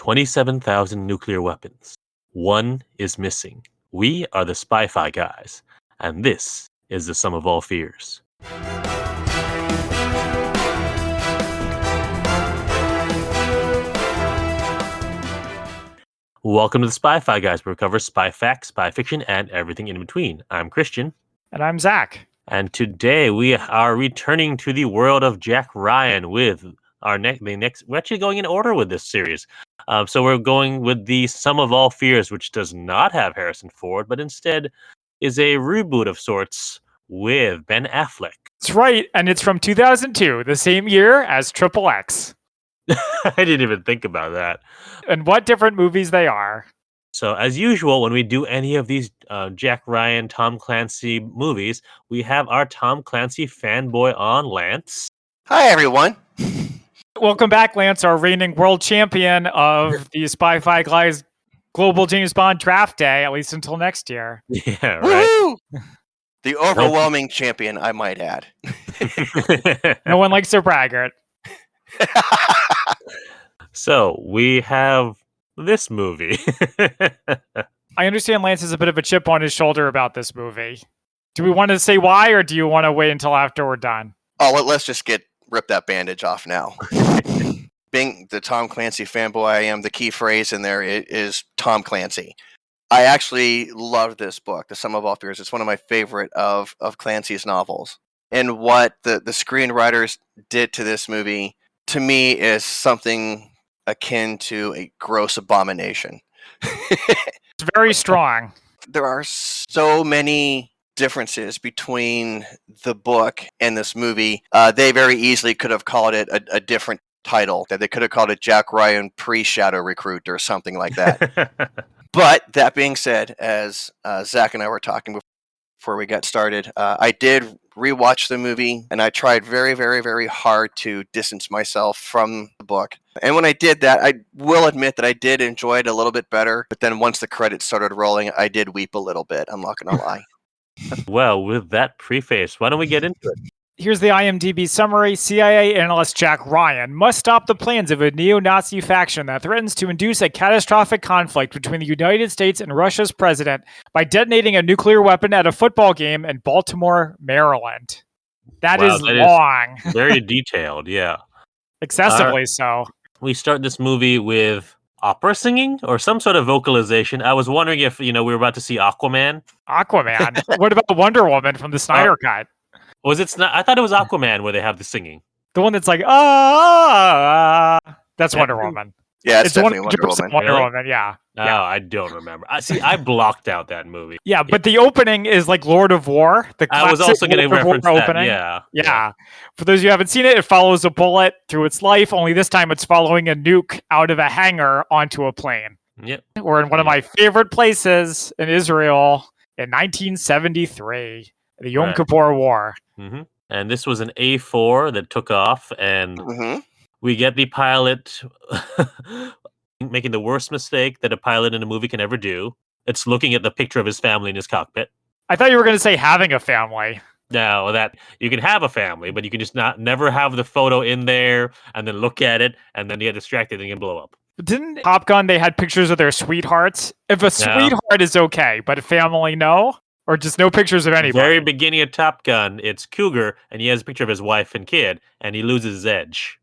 27,000 nuclear weapons. One is missing. We are the Spy-Fi guys, and this is the sum of all fears. Welcome to the Spy-Fi guys, where we cover spy facts, spy fiction, and everything in between. I'm Christian. And I'm Zach. And today we are returning to the world of Jack Ryan with our next. We're actually going in order with this series. So we're going with the Sum of All Fears, which does not have Harrison Ford, but instead is a reboot of sorts with Ben Affleck. That's right, and it's from 2002, the same year as Triple X. I didn't even think about that. And what different movies they are. So, as usual, when we do any of these Jack Ryan, Tom Clancy movies, we have our Tom Clancy fanboy on, Lance. Hi, everyone. Welcome back, Lance, our reigning world champion of the Spy-Fi Guys Global James Bond Draft Day, at least until next year. Yeah, right. Woo-hoo! The overwhelming champion, I might add. No one likes a braggart. So, we have this movie. I understand Lance has a bit of a chip on his shoulder about this movie. Do we want to say why, or do you want to wait until after we're done? Oh, let's just rip that bandage off now. Being the Tom Clancy fanboy I am, the key phrase in there is Tom Clancy. I actually love this book, The Sum of All Fears. It's one of my favorite of Clancy's novels. And what the screenwriters did to this movie, to me, is something akin to a gross abomination. It's very strong. There are so many differences between the book and this movie. They very easily could have called it a different title. That they could have called it Jack Ryan Pre-Shadow Recruit or something like that. But that being said, as Zach and I were talking before we got started, I did rewatch the movie, and I tried very, very, very hard to distance myself from the book. And when I did that, I will admit that I did enjoy it a little bit better. But then once the credits started rolling, I did weep a little bit. I'm not going to lie. Well, with that preface, why don't we get into it? Here's the IMDb summary. CIA analyst Jack Ryan must stop the plans of a neo-Nazi faction that threatens to induce a catastrophic conflict between the United States and Russia's president by detonating a nuclear weapon at a football game in Baltimore, Maryland. That is long. Very detailed, yeah. Excessively so. We start this movie with opera singing or some sort of vocalization. I was wondering if, we were about to see Aquaman. Aquaman? What about Wonder Woman from the Snyder Cut? Was it? I thought it was Aquaman where they have the singing. The one that's like, that's Wonder Woman. Yeah, it's definitely Wonder Woman. Wonder Woman, yeah. Oh, yeah. I don't remember. I blocked out that movie. Yeah, but the opening is like Lord of War. The I was also going to reference that. Opening. Yeah. For those of you who haven't seen it, it follows a bullet through its life. Only this time, it's following a nuke out of a hangar onto a plane. Yep. We're in one of my favorite places in Israel in 1973. The Yom Kippur War. Mm-hmm. And this was an A4 that took off, and we get the pilot making the worst mistake that a pilot in a movie can ever do. It's looking at the picture of his family in his cockpit. I thought you were going to say having a family. No, that you can have a family, but you can just never have the photo in there and then look at it and then you get distracted and you can blow up. Didn't Top Gun, they had pictures of their sweethearts? If a sweetheart is okay, but a family, no? Or just no pictures of anybody? Very beginning of Top Gun, it's Cougar, and he has a picture of his wife and kid, and he loses his edge.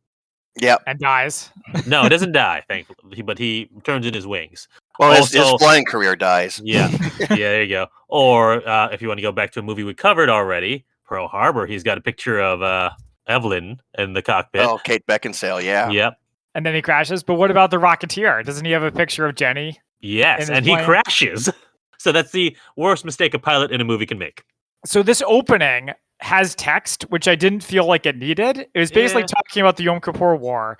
Yep. And dies. No, it doesn't die, thankfully, but he turns in his wings. Well, his flying career dies. Yeah, there you go. Or if you want to go back to a movie we covered already, Pearl Harbor, he's got a picture of Evelyn in the cockpit. Oh, Kate Beckinsale, yeah. Yep. And then he crashes. But what about the Rocketeer? Doesn't he have a picture of Jenny? Yes, and he crashes. So that's the worst mistake a pilot in a movie can make. So this opening has text, which I didn't feel like it needed. It was basically talking about the Yom Kippur War.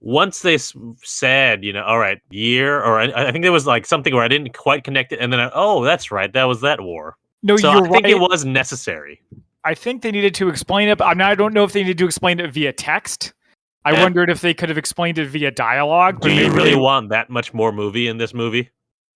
Once they said, all right, year, or I think there was like something where I didn't quite connect it, and then that's right, that was that war. No, so you're I think right. it was necessary. I think they needed to explain it, but I don't know if they needed to explain it via text. I wondered if they could have explained it via dialogue. Do you really want that much more movie in this movie?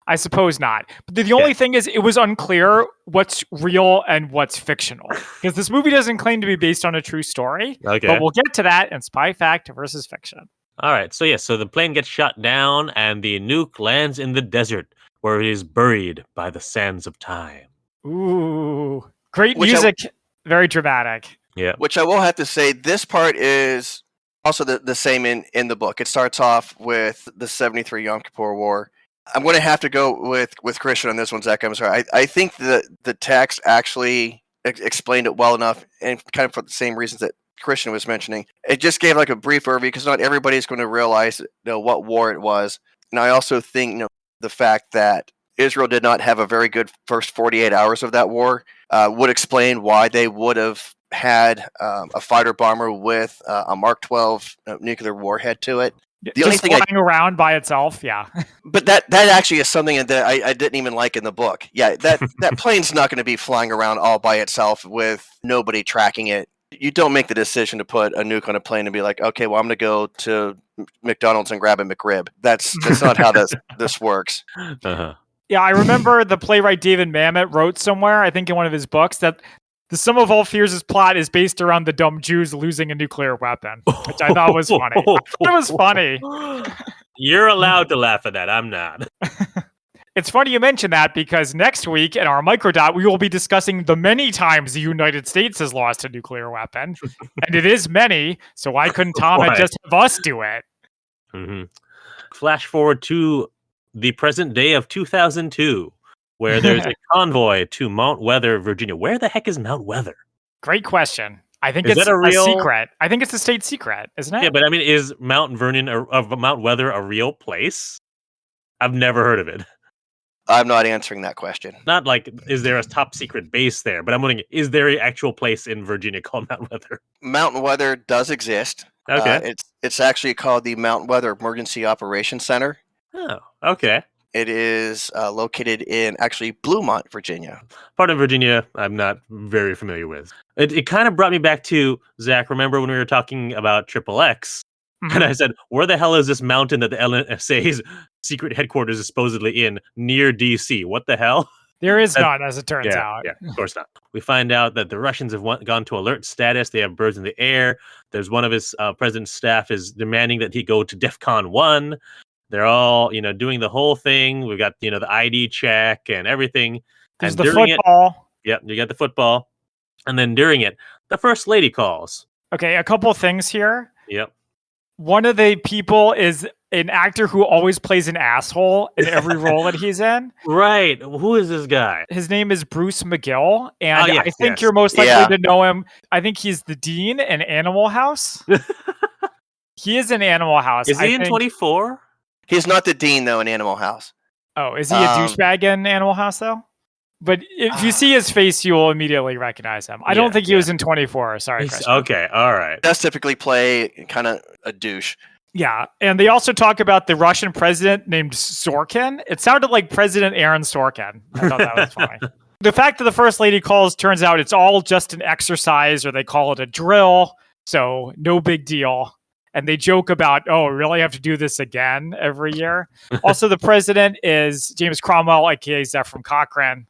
I suppose not. But the only thing is, it was unclear what's real and what's fictional. Because this movie doesn't claim to be based on a true story. Okay. But we'll get to that in Spy Fact versus Fiction. All right. So the plane gets shot down, and the nuke lands in the desert, where it is buried by the sands of time. Ooh, great Which music, very dramatic. Yeah. Which I will have to say, this part is also the same in the book. It starts off with the 73 Yom Kippur War. I'm going to have to go with Christian on this one, Zach. I'm sorry. I think the text actually explained it well enough, and kind of for the same reasons that Christian was mentioning. It just gave like a brief overview because not everybody's going to realize what war it was. And I also think the fact that Israel did not have a very good first 48 hours of that war would explain why they would have had a fighter bomber with a Mark 12 nuclear warhead to it. The only Just thing flying around by itself, yeah. but that actually is something that I didn't even like in the book. Yeah, that plane's not going to be flying around all by itself with nobody tracking it. You don't make the decision to put a nuke on a plane and be like, okay, well, I'm going to go to McDonald's and grab a McRib. That's not how this works. Uh-huh. Yeah, I remember the playwright David Mamet wrote somewhere, I think in one of his books, that the Sum of All Fears' plot is based around the dumb Jews losing a nuclear weapon, which I thought was funny. I thought it was funny. You're allowed to laugh at that. I'm not. It's funny you mention that because next week in our microdot, we will be discussing the many times the United States has lost a nuclear weapon. And it is many, so why couldn't Tom and just have us do it? Mm-hmm. Flash forward to the present day of 2002, where there's a convoy to Mount Weather, Virginia. Where the heck is Mount Weather? Great question. I think Is it's that a real secret. I think it's a state secret, isn't it? Yeah, but I mean, is Mount Vernon of Mount Weather a real place? I've never heard of it. I'm not answering that question. Not like, is there a top secret base there? But I'm wondering, is there an actual place in Virginia called Mount Weather? Mountain Weather does exist. Okay. It's actually called the Mountain Weather Emergency Operations Center. Oh, okay. It is located in actually Bluemont, Virginia. Part of Virginia I'm not very familiar with. It kind of brought me back to, Zach, remember when we were talking about Triple X? Mm-hmm. And I said, where the hell is this mountain that the LNSA's secret headquarters is supposedly in, near DC? What the hell? There is none, as it turns out. Yeah, of course not. We find out that the Russians have gone to alert status. They have birds in the air. There's one of his president's staff is demanding that he go to DEFCON 1. They're all, doing the whole thing. We've got, the ID check and everything. There's and the football. You got the football. And then during it, the First Lady calls. Okay, a couple things here. Yep. One of the people is an actor who always plays an asshole in every role that he's in. Right. Who is this guy? His name is Bruce McGill, and yes, I think you're most likely Yeah. to know him. I think he's the dean in Animal House. He is in Animal House. Is he in 24? He's not the dean, though, in Animal House. Oh, is he a douchebag in Animal House, though? But if you see his face, you will immediately recognize him. I don't think he was in 24. Sorry, Chris. Okay, all right. Does typically play kind of a douche. Yeah, and they also talk about the Russian president named Sorkin. It sounded like President Aaron Sorkin. I thought that was funny. The fact that the First Lady calls, turns out it's all just an exercise, or they call it a drill, so no big deal. And they joke about, we really have to do this again every year. Also, the president is James Cromwell, aka Zephram Cochrane.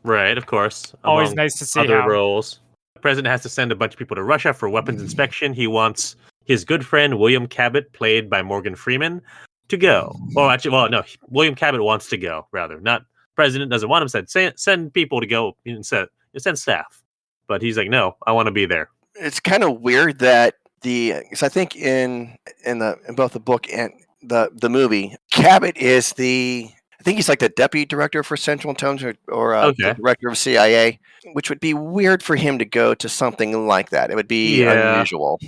Right, of course. Always nice to see other him. roles. The president has to send a bunch of people to Russia for weapons inspection. He wants his good friend William Cabot, played by Morgan Freeman, to go. No, William Cabot wants to go, rather. Not president doesn't want him. Send people to go instead. Send staff. But he's like, no, I want to be there. It's kind of weird that because I think in both the book and the movie, Cabot is I think he's like the deputy director for Central Intelligence or the director of CIA, which would be weird for him to go to something like that. It would be unusual.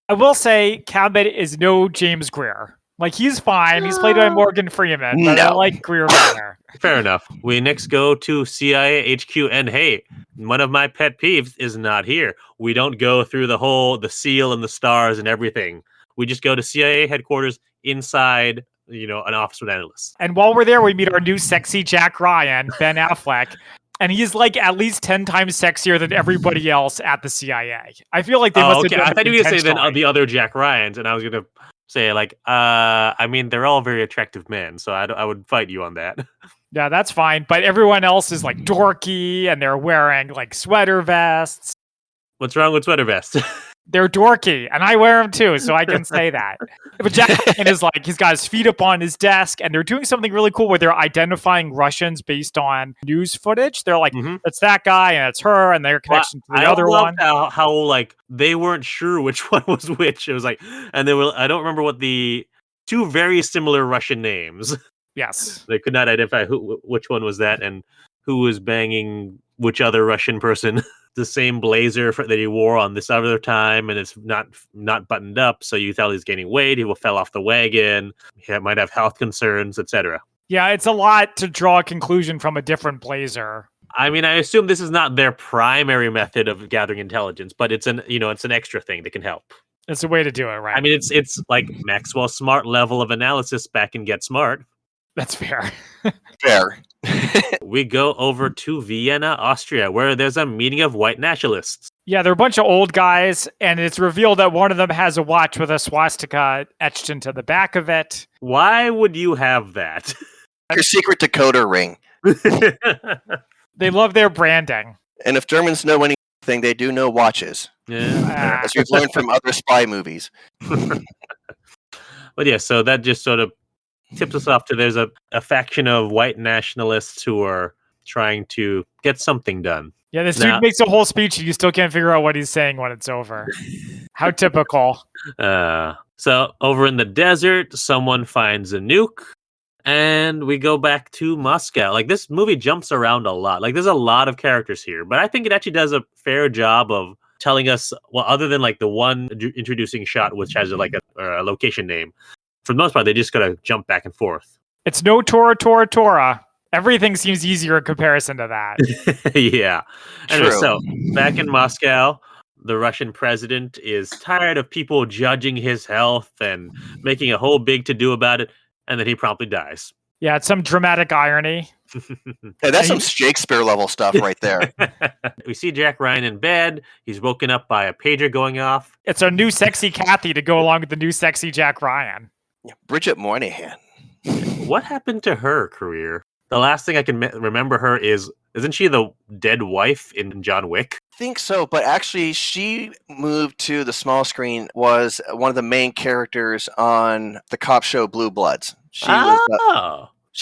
I will say Cabot is no James Greer. Like, he's fine. He's played by Morgan Freeman, but I like Greer better. Fair enough. We next go to CIA HQ, and hey, one of my pet peeves is not here. We don't go through the seal and the stars and everything. We just go to CIA headquarters inside, an office with analysts. And while we're there, we meet our new sexy Jack Ryan, Ben Affleck. And he's like at least 10 times sexier than everybody else at the CIA. I feel like they must have done I thought you were going to say intentionally. the other Jack Ryans, and I was going to say, I mean, they're all very attractive men, so I would fight you on that. Yeah, that's fine. But everyone else is like dorky, and they're wearing like sweater vests. What's wrong with sweater vests? They're dorky, and I wear them too, so I can say that. But Jack Ryan is like, he's got his feet up on his desk, and they're doing something really cool where they're identifying Russians based on news footage. They're like, it's that guy, and it's her, and their connection to the other one. How like they weren't sure which one was which. It was like, and they were, I don't remember what the two very similar Russian names. Yes. They could not identify which one was that and who was banging which other Russian person. The same blazer that he wore on this other time, and it's not buttoned up, so you tell he's gaining weight. He fell off the wagon. He might have health concerns, etc. Yeah, it's a lot to draw a conclusion from a different blazer. I mean, I assume this is not their primary method of gathering intelligence, but it's an extra thing that can help. It's a way to do it, right? I mean, it's like Maxwell Smart level of analysis back in Get Smart. That's fair. Fair. We go over to Vienna, Austria, where there's a meeting of white nationalists. Yeah, they're a bunch of old guys, and it's revealed that one of them has a watch with a swastika etched into the back of it. Why would you have that? Your secret decoder ring. They love their branding. And if Germans know anything, they do know watches. Yeah. As we've learned from other spy movies. But yeah, so that just sort of tips us off to there's a faction of white nationalists who are trying to get something done. Yeah, this dude makes a whole speech and you still can't figure out what he's saying when it's over. How typical. So over in the desert, someone finds a nuke, and we go back to Moscow. Like, this movie jumps around a lot. Like, there's a lot of characters here, but I think it actually does a fair job of telling us, well, other than like the one introducing shot, which has like a location name, for the most part, they just gotta jump back and forth. It's no Tora. Everything seems easier in comparison to that. Yeah. Anyway, True. so back in Moscow, the Russian president is tired of people judging his health and making a whole big to-do about it, and then he promptly dies. Yeah, it's some dramatic irony. Hey, that's some Shakespeare level stuff right there. We see Jack Ryan in bed. He's woken up by a pager going off. It's our new sexy Kathy to go along with the new sexy Jack Ryan. Bridget Moynihan. What happened to her career? The last thing I can remember her isn't she the dead wife in John Wick? I think so, but actually she moved to the small screen, was one of the main characters on the cop show Blue Bloods. She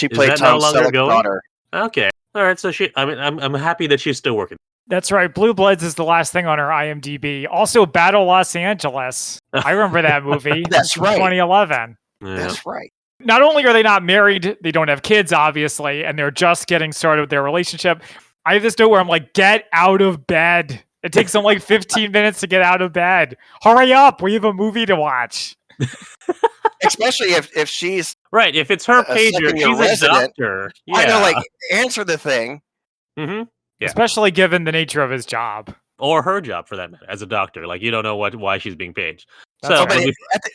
played Tom Selleck's daughter. Okay. All right, so I'm happy that she's still working. That's right. Blue Bloods is the last thing on her IMDb. Also, Battle Los Angeles. I remember that movie. That's right. 2011. Yeah. That's right. Not only are they not married, they don't have kids, obviously, and they're just getting started with their relationship. I have this note where I'm like, get out of bed. It takes them like 15 minutes to get out of bed. Hurry up. We have a movie to watch. Especially if she's right. If it's her pager, she's a doctor. Yeah. I know, like, answer the thing. Mm-hmm. Yeah. Especially given the nature of his job. Or her job, for that matter, as a doctor. Like, you don't know why she's being paid. So,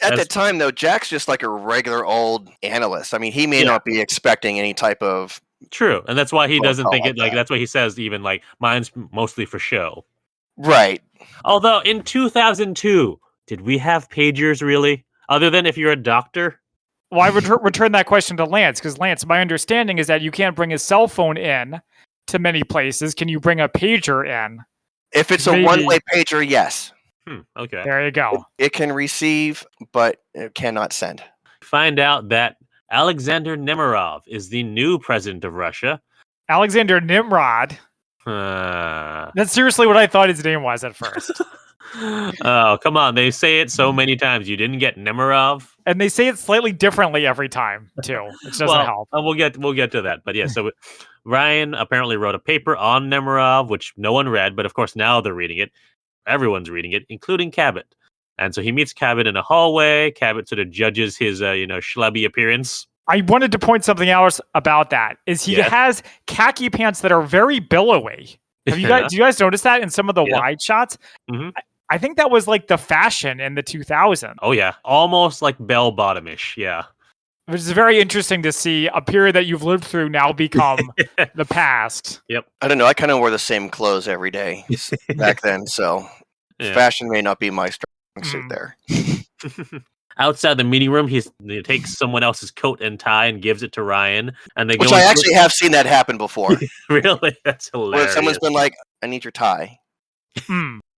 at the time, though, Jack's just like a regular old analyst. I mean, he may not be expecting any type of... True, and that's why he doesn't think it, like, that's why he says even, like, mine's mostly for show. Right. Although, in 2002, did we have pagers, really? Other than if you're a doctor? Well, I would return that question to Lance, because Lance, my understanding is that you can't bring a cell phone in to many places. Can you bring a pager in? If it's a one-way pager, yes. Okay. There you go. It can receive, but it cannot send. Find out that Alexander Nemerov is the new president of Russia. Alexander Nimrod? That's seriously what I thought his name was at first. Oh, come on. They say it so many times. You didn't get Nemerov? And they say it slightly differently every time, too, which doesn't help. We'll get to that. But yeah, so Ryan apparently wrote a paper on Nemerov, which no one read, but of course now they're reading it. Everyone's reading it, including Cabot. And so he meets Cabot in a hallway. Cabot sort of judges his, schlubby appearance. I wanted to point something else about that. Is he has khaki pants that are very billowy. Do you guys notice that in some of the wide shots? Mm-hmm. I think that was like the fashion in the 2000s. Oh yeah, almost like bell-bottomish. Yeah. Which is very interesting to see a period that you've lived through now become the past. Yep. I don't know. I kind of wore the same clothes every day back then, so fashion may not be my strong suit there. Outside the meeting room, he takes someone else's coat and tie and gives it to Ryan. And they Which I actually have seen that happen before. Really? That's hilarious. Where someone's been like, I need your tie.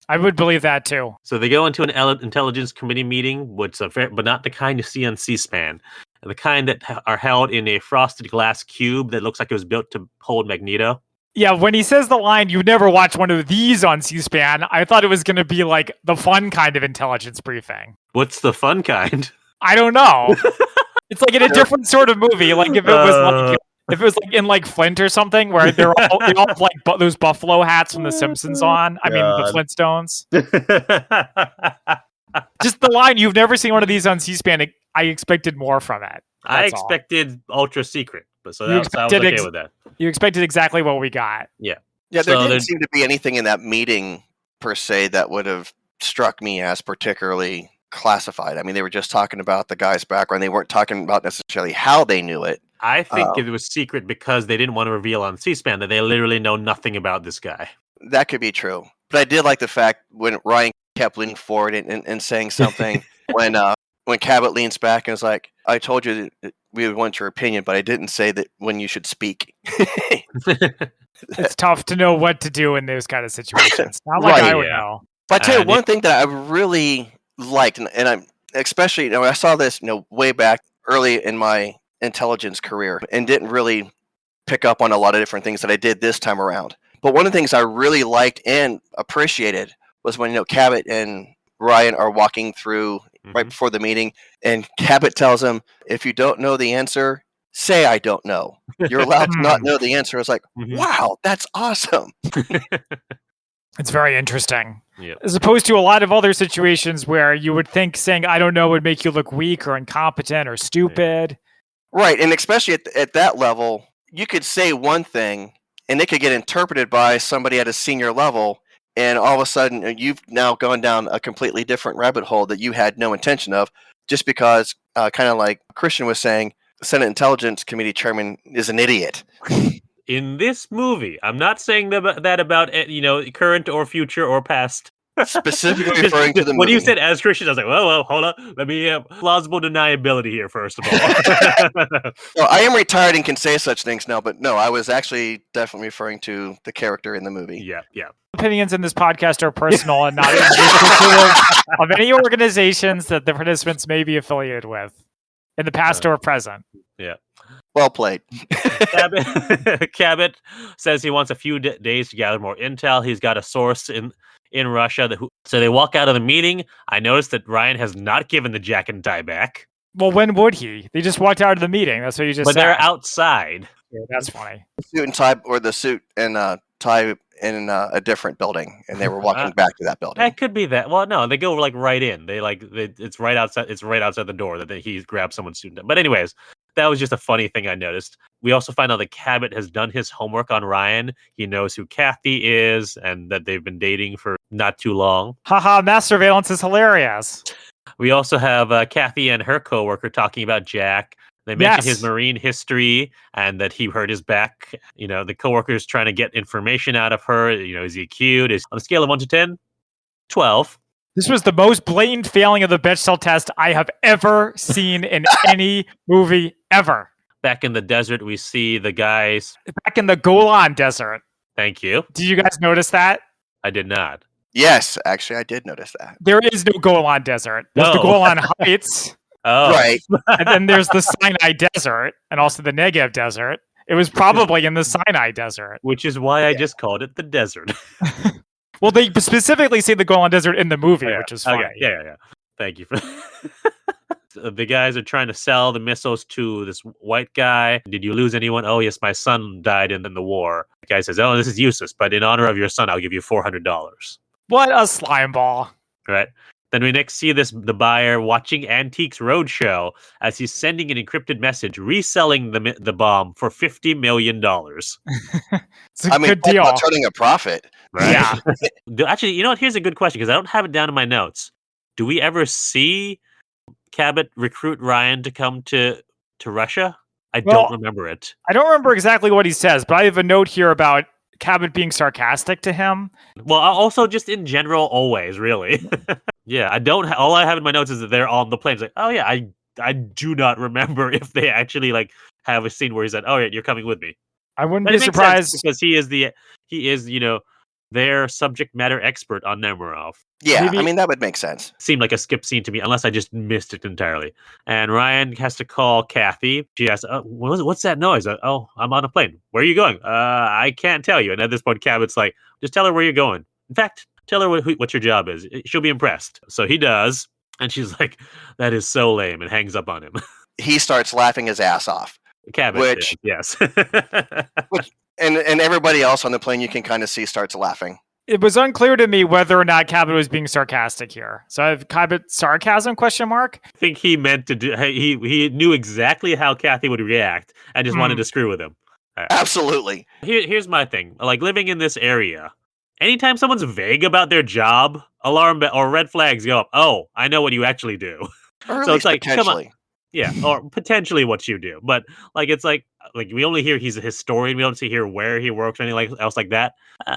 I would believe that too. So they go into an intelligence committee meeting, but not the kind you see on C-SPAN, the kind that are held in a frosted glass cube that looks like it was built to hold Magneto. Yeah, when he says the line, "You never watch one of these on C-SPAN," I thought it was going to be like the fun kind of intelligence briefing. What's the fun kind? I don't know. It's like in a different sort of movie. Like if it was like in like Flint or something, where they all have like those buffalo hats from The Simpsons on. I mean, the Flintstones. Just the line, "You've never seen one of these on C-SPAN." I expected more from it. I expected ultra secret, but I was okay with that. You expected exactly what we got. Yeah. Yeah, there didn't seem to be anything in that meeting per se that would have struck me as particularly classified. I mean, they were just talking about the guy's background. They weren't talking about necessarily how they knew it. I think it was secret because they didn't want to reveal on C-SPAN that they literally know nothing about this guy. That could be true. But I did like the fact when Ryan kept leaning forward and saying something when Cabot leans back and is like, "I told you that we would want your opinion, but I didn't say that when you should speak." It's tough to know what to do in those kind of situations. Not like I would know. But I tell you one thing that I really liked, and I'm especially, I saw this way back early in my intelligence career and didn't really pick up on a lot of different things that I did this time around. But one of the things I really liked and appreciated was when Cabot and Ryan are walking through right before the meeting, and Cabot tells him, "If you don't know the answer, say I don't know. You're allowed to not know the answer." I was like, wow, that's awesome. It's very interesting. Yep. As opposed to a lot of other situations where you would think saying "I don't know" would make you look weak or incompetent or stupid. Right, and especially at that level, you could say one thing, and it could get interpreted by somebody at a senior level, and all of a sudden, you've now gone down a completely different rabbit hole that you had no intention of, just because, kind of like Christian was saying, the Senate Intelligence Committee chairman is an idiot. In this movie, I'm not saying that about current or future or past. Specifically referring to the movie. When you said as Christian, I was like, whoa, hold up. Let me plausible deniability here, first of all. Well, I am retired and can say such things now, but no, I was actually definitely referring to the character in the movie. Yeah. Opinions in this podcast are personal and not indicative of any organizations that the participants may be affiliated with in the past or present. Yeah. Well played. Cabot says he wants a few days to gather more intel. He's got a source in Russia. So they walk out of the meeting. I noticed that Ryan has not given the jacket and tie back. Well, when would he? They just walked out of the meeting. That's what you just said. But they're outside. Yeah, that's funny. The suit and tie, or the suit and tie in a different building, and they were walking back to that building. That could be that. Well, no, they go like right in. It's right outside. It's right outside the door that he grabs someone's suit. But anyways, that was just a funny thing I noticed. We also find out that Cabot has done his homework on Ryan. He knows who Kathy is and that they've been dating for not too long. Haha, mass surveillance is hilarious. We also have Kathy and her coworker talking about Jack. They mention his Marine history and that he hurt his back. The coworker's trying to get information out of her. Is he cute? On a scale of 1 to 10, 12. This was the most blatant failing of the Bechdel test I have ever seen in any movie ever. Back in the desert, we see the guys. Back in the Golan Desert. Thank you. Did you guys notice that? I did not. Yes, actually, I did notice that. There is no Golan Desert. There's the Golan Heights. Oh. Right. And then there's the Sinai Desert and also the Negev Desert. It was probably in the Sinai Desert. Which is why I just called it the desert. Well, they specifically say the Golan Desert in the movie, which is funny. Okay. Yeah. Thank you for the guys are trying to sell the missiles to this white guy. Did you lose anyone? Oh, yes, my son died in the war. The guy says, oh, this is useless, but in honor of your son, I'll give you $400. What a slime ball. Right. Then we next see the buyer watching Antiques Roadshow as he's sending an encrypted message, reselling the bomb for $50 million. It's a good deal. Turning a profit. Right? Yeah. Actually, you know what? Here's a good question because I don't have it down in my notes. Do we ever see Cabot recruit Ryan to come to Russia? I don't remember it. I don't remember exactly what he says, but I have a note here about Cabot being sarcastic to him. Well, also just in general, always, really. Yeah, I don't. All I have in my notes is that they're on the plane. It's like, oh yeah, I do not remember if they actually have a scene where he said, "Oh yeah, you're coming with me." I wouldn't be surprised because he is their subject matter expert on Nemirov. Yeah, Maybe- I mean, that would make sense. Seemed like a skip scene to me, unless I just missed it entirely. And Ryan has to call Kathy. She asks, what's that noise? Oh, I'm on a plane. Where are you going? I can't tell you. And at this point, Cabot's like, just tell her where you're going. In fact, tell her what your job is. She'll be impressed. So he does. And she's like, that is so lame, and hangs up on him. He starts laughing his ass off. Cabot, Which- yes. And everybody else on the plane, you can kind of see, starts laughing. It was unclear to me whether or not Cabot was being sarcastic here. So I have Cabot sarcasm question mark. I think he meant to do. He knew exactly how Kathy would react, and just wanted to screw with him. Absolutely. Here's my thing. Like, living in this area, anytime someone's vague about their job, alarm or red flags go up. Oh, I know what you actually do. Or at So it's least like, come on. potentially. Yeah, or potentially what you do. But like, it's like we only hear he's a historian. We don't see here where he works or anything else like that.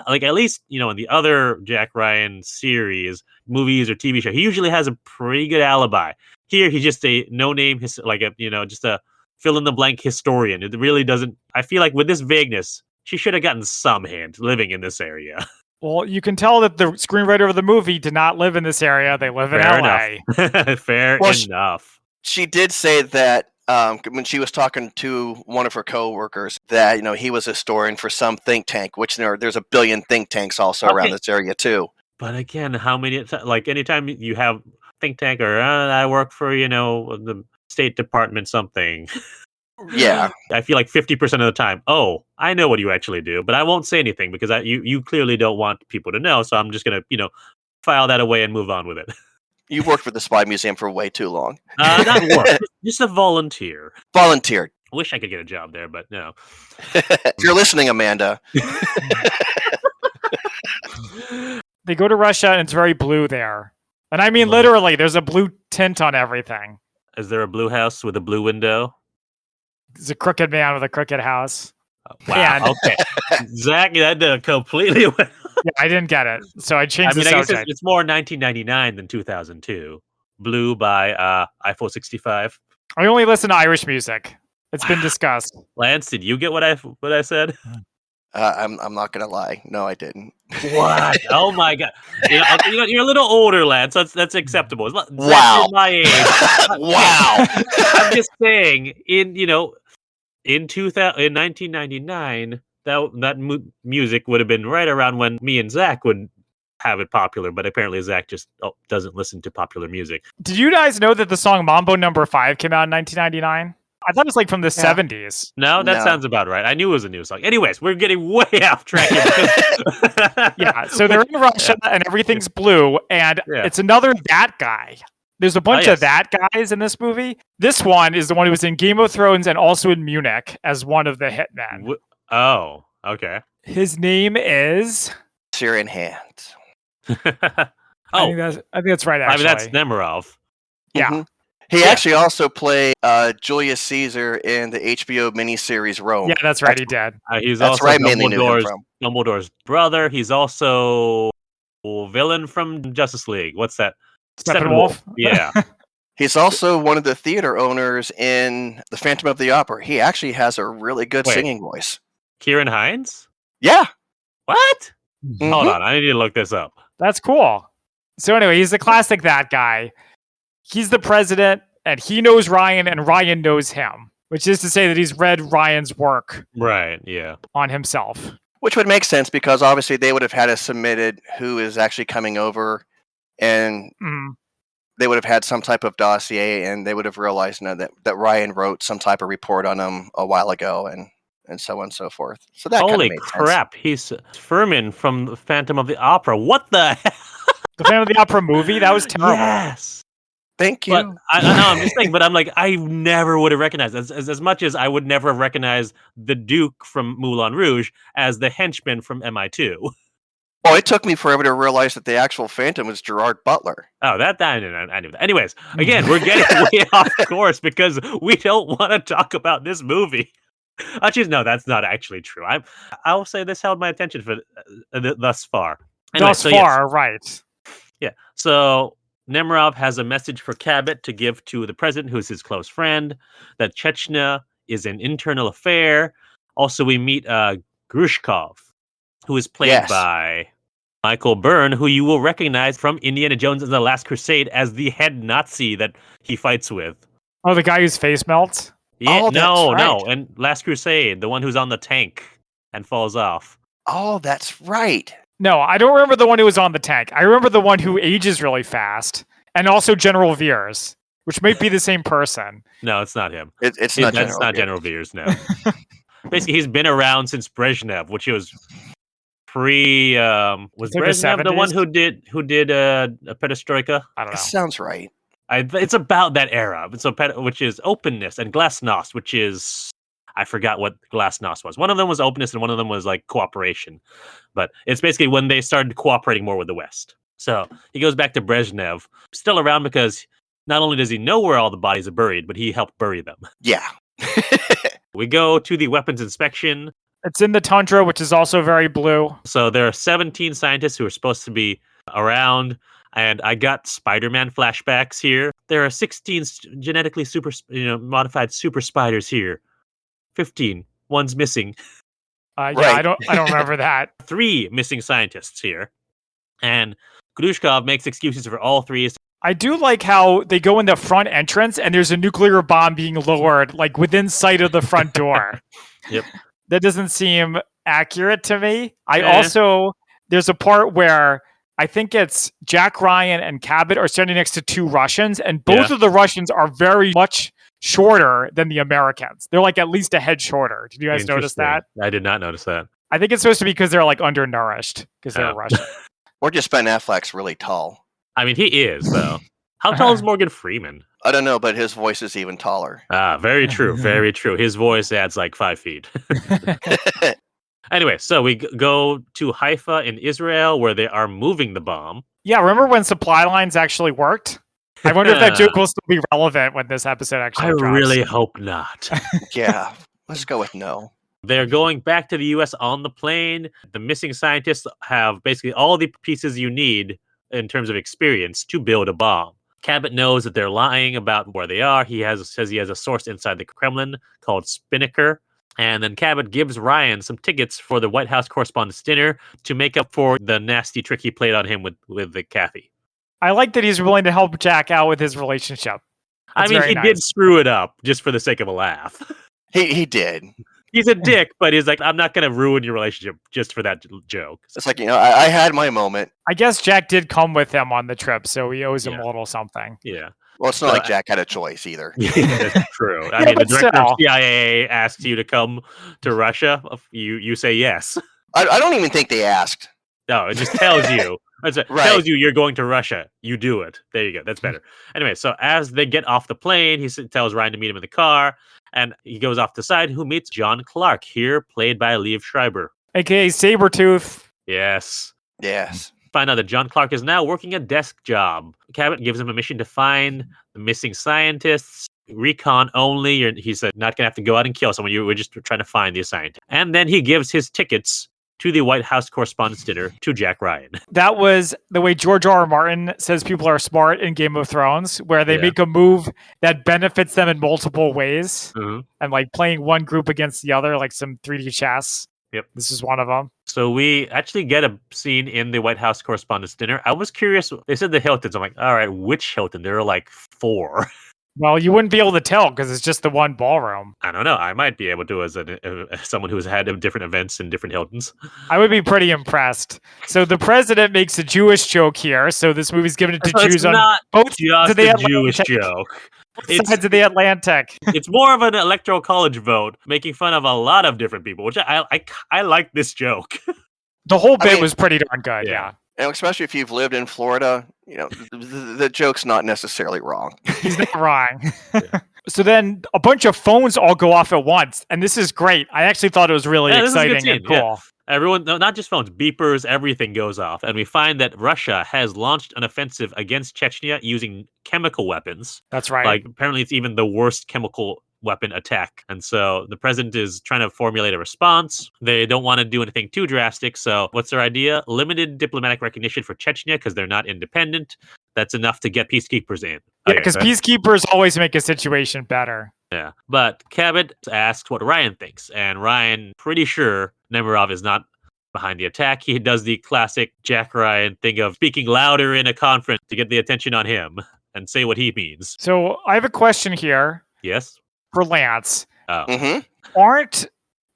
Like, at least, you know, in the other Jack Ryan series, movies or TV show, he usually has a pretty good alibi. Here, he's just a no-name, just a fill-in-the-blank historian. It really doesn't. I feel like with this vagueness, she should have gotten some hint living in this area. Well, you can tell that the screenwriter of the movie did not live in this area. They live in Fair LA. enough. Fair Well, enough. She did say that when she was talking to one of her coworkers that, you know, he was a historian for some think tank, which there's a billion think tanks also around this area too. But again, how many like anytime you have think tank or I work for, you know, the State Department something. Yeah. I feel like 50% of the time, oh, I know what you actually do, but I won't say anything because you clearly don't want people to know. So I'm just gonna, file that away and move on with it. You've worked for the Spy Museum for way too long. Not work, just a volunteer. Volunteered. Wish I could get a job there, but no. If you're listening, Amanda. They go to Russia and it's very blue there. And I mean, literally, there's a blue tint on everything. Is there a blue house with a blue window? There's a crooked man with a crooked house. Wow. Okay. Zach, that completely went. Yeah, I didn't get it. So I changed the I guess subject. it's more 1999 than 2002. Blue by Eiffel 65. I only listen to Irish music. It's been discussed. Lance, did you get what I said? I'm not gonna lie. No, I didn't. What? Oh my god! You're a little older, Lance. That's acceptable. It's not Wow. exactly my age. Wow. I'm just saying, in 1999, that music would have been right around when me and Zach would have it popular. But apparently, Zach just doesn't listen to popular music. Did you guys know that the song Mambo Number 5 came out in 1999? I thought it was like from the 70s. No, that No. sounds about right. I knew it was a new song. Anyways, we're getting way off track here. Yeah, so they're in Russia and everything's blue, and it's another that guy. There's a bunch of that guys in this movie. This one is the one who was in Game of Thrones and also in Munich as one of the hitmen. Oh, okay. His name is... Syrian Hands. I think that's right, actually. I mean, that's Nemirov. Yeah. Mhm. He actually also played Julius Caesar in the HBO miniseries Rome. Yeah, that's right, he did. He's That's also where I mainly knew him from. Dumbledore's brother. He's also a villain from Justice League. What's that? Steppenwolf? Yeah. He's also one of the theater owners in The Phantom of the Opera. He actually has a really good singing voice. Kieran Hines? Yeah. What? Mhm. Hold on. I need to look this up. That's cool. So anyway, he's the classic that guy. He's the president, and he knows Ryan, and Ryan knows him, which is to say that he's read Ryan's work Right, yeah. on himself. Which would make sense because obviously they would have had us submitted who is actually coming over, and they would have had some type of dossier, and they would have realized that Ryan wrote some type of report on him a while ago, and so on and so forth. So that Holy made crap. He's Furman from The Phantom of the Opera. What the hell? The Phantom of the Opera movie? That was terrible. Yes. Thank you. But I know, I'm just saying, but I'm like, I never would have recognized, as much as I would never have recognized the Duke from Moulin Rouge as the henchman from MI2. Oh, it took me forever to realize that the actual Phantom was Gerard Butler. Oh, I knew that. Anyways, again, we're getting way off course because we don't want to talk about this movie. Actually, no, that's not actually true. I'll say this held my attention for thus far. Anyway, Right. Yeah. So Nemirov has a message for Cabot to give to the president, who's his close friend, that Chechnya is an internal affair. Also, we meet Grushkov, who is played by Michael Byrne, who you will recognize from Indiana Jones and the Last Crusade as the head Nazi that he fights with. Oh, the guy whose face melts? Yeah, Oh, that's right. no. And Last Crusade, the one who's on the tank and falls off. Oh, that's right. No, I don't remember the one who was on the tank. I remember the one who ages really fast, and also General Veers, which might be the same person. No, it's not him. It's not That's not General Veers, no. Basically, he's been around since Brezhnev, which was pre. Was like the Brezhnev the one 70s? who did a perestroika? I don't It know. sounds right. It's about that era. So, which is openness, and glasnost, which is I forgot what glasnost was. One of them was openness, and one of them was like cooperation. But it's basically when they started cooperating more with the West. So he goes back to Brezhnev, still around because not only does he know where all the bodies are buried, but he helped bury them. Yeah. We go to the weapons inspection. It's in the tundra, which is also very blue. So there are 17 scientists who are supposed to be around, and I got Spider-Man flashbacks here. There are 16 genetically modified super spiders here. 15. One's missing. Yeah, Right. I don't remember that. 3 missing scientists here. And Glushkov makes excuses for all 3. I do like how they go in the front entrance and there's a nuclear bomb being lowered, like within sight of the front door. Yep. That doesn't seem accurate to me. Eh. There's a part where I think it's Jack Ryan and Cabot are standing next to 2 Russians, and both of the Russians are very much shorter than the Americans. They're like at least a head shorter. Did you guys notice that? I did not notice that. I think it's supposed to be because they're like undernourished because they're Russian. Or just Ben Affleck's really tall. I mean, he is, though. How tall is Morgan Freeman? I don't know, but his voice is even taller. Ah, very true. Very true. His voice adds like 5 feet. Anyway, so we go to Haifa in Israel where they are moving the bomb. Yeah, remember when supply lines actually worked? I wonder if that joke will still be relevant when this episode actually drops. I really hope not. Yeah, let's go with no. They're going back to the U.S. on the plane. The missing scientists have basically all the pieces you need in terms of experience to build a bomb. Cabot knows that they're lying about where they are. He says he has a source inside the Kremlin called Spinnaker. And then Cabot gives Ryan some tickets for the White House Correspondents' Dinner to make up for the nasty trick he played on him with the Kathy. I like that he's willing to help Jack out with his relationship. I mean, he did screw it up just for the sake of a laugh. He did. He's a dick, but he's like, I'm not going to ruin your relationship just for that joke. It's like, I had my moment. I guess Jack did come with him on the trip, so he owes him a little something. Yeah. Well, it's not like Jack had a choice either. Yeah, that's true. I mean, the director of CIA asks you to come to Russia. You say yes. I don't even think they asked. No, it just tells you. Tells you you're going to Russia. You do it. There you go. That's better. Anyway, so as they get off the plane, he tells Ryan to meet him in the car, and he goes off the side, who meets John Clark, here played by Liev Schreiber. AKA Sabretooth. Yes. Yes. Find out that John Clark is now working a desk job. Cabot gives him a mission to find the missing scientists. Recon only. He said, not going to have to go out and kill someone. We're just trying to find the scientist. And then he gives his tickets to the White House Correspondents' Dinner to Jack Ryan. That was the way George R. R. Martin says people are smart in Game of Thrones, where they make a move that benefits them in multiple ways. Mm-hmm. And like playing one group against the other, like some 3D chess. Yep. This is one of them. So we actually get a scene in the White House Correspondents' Dinner. I was curious. They said the Hiltons. I'm like, all right, which Hilton? There are like 4. Well, you wouldn't be able to tell because it's just the one ballroom. I don't know. I might be able to as someone who's had different events in different Hiltons. I would be pretty impressed. So the president makes a Jewish joke here. So this movie's given it to Jews on both sides of the Atlantic. Jewish joke. Sides of the Atlantic. It's more of an electoral college vote, making fun of a lot of different people, which I like this joke. The whole bit was pretty darn good. Yeah. And especially if you've lived in Florida, the joke's not necessarily wrong. He's not wrong. So then a bunch of phones all go off at once, and this is great. I actually thought it was really exciting and cool. Yeah. Everyone, not just phones, beepers, everything goes off. And we find that Russia has launched an offensive against Chechnya using chemical weapons. That's right. Like, apparently it's even the worst chemical weapon attack. And so the president is trying to formulate a response. They don't want to do anything too drastic. So what's their idea? Limited diplomatic recognition for Chechnya because they're not independent. That's enough to get peacekeepers in. Yeah, because peacekeepers always make a situation better. Yeah. But Cabot asks what Ryan thinks. And Ryan, pretty sure Nemirov is not behind the attack. He does the classic Jack Ryan thing of speaking louder in a conference to get the attention on him and say what he means. So I have a question here Yes? for Lance. Oh. Mm-hmm. Aren't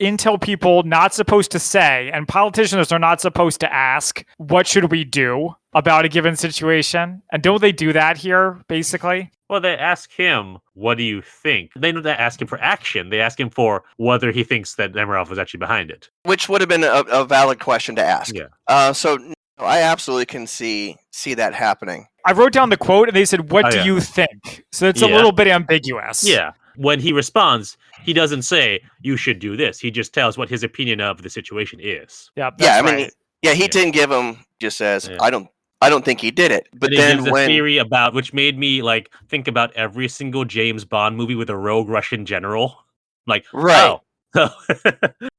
Intel people not supposed to say, and politicians are not supposed to ask, what should we do about a given situation? And don't they do that here, basically? Well, they ask him, what do you think? They don't ask him for action. They ask him for whether he thinks that Nemerov was actually behind it. Which would have been a valid question to ask. Yeah. So I absolutely can see that happening. I wrote down the quote and they said, what Oh, do yeah. you think? So it's a Yeah. little bit ambiguous. Yeah. When he responds, he doesn't say, you should do this. He just tells what his opinion of the situation is. Yeah, that's Yeah, I right. mean, he didn't give him, just says, Yeah. I don't think he did it. But And he then gives a when theory about, which made me like think about every single James Bond movie with a rogue Russian general. Like, Right. oh.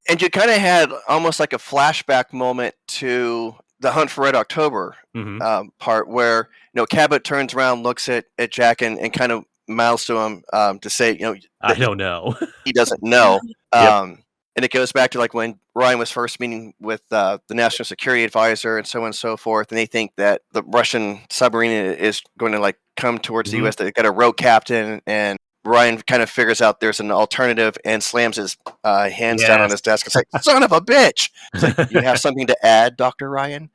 and you kind of had almost like a flashback moment to the Hunt for Red October Mhm. part where, Cabot turns around, looks at Jack and kind of mouths to him to say, I that don't know. he doesn't know. Yep. And it goes back to like when Ryan was first meeting with the National Security Advisor and so on and so forth, and they think that the Russian submarine is going to like come towards the Mhm. U.S. They got a rogue captain, and Ryan kind of figures out there's an alternative and slams his hands down on Yes. his desk and says, "Son of a bitch!" It's like, you have something to add, Dr. Ryan?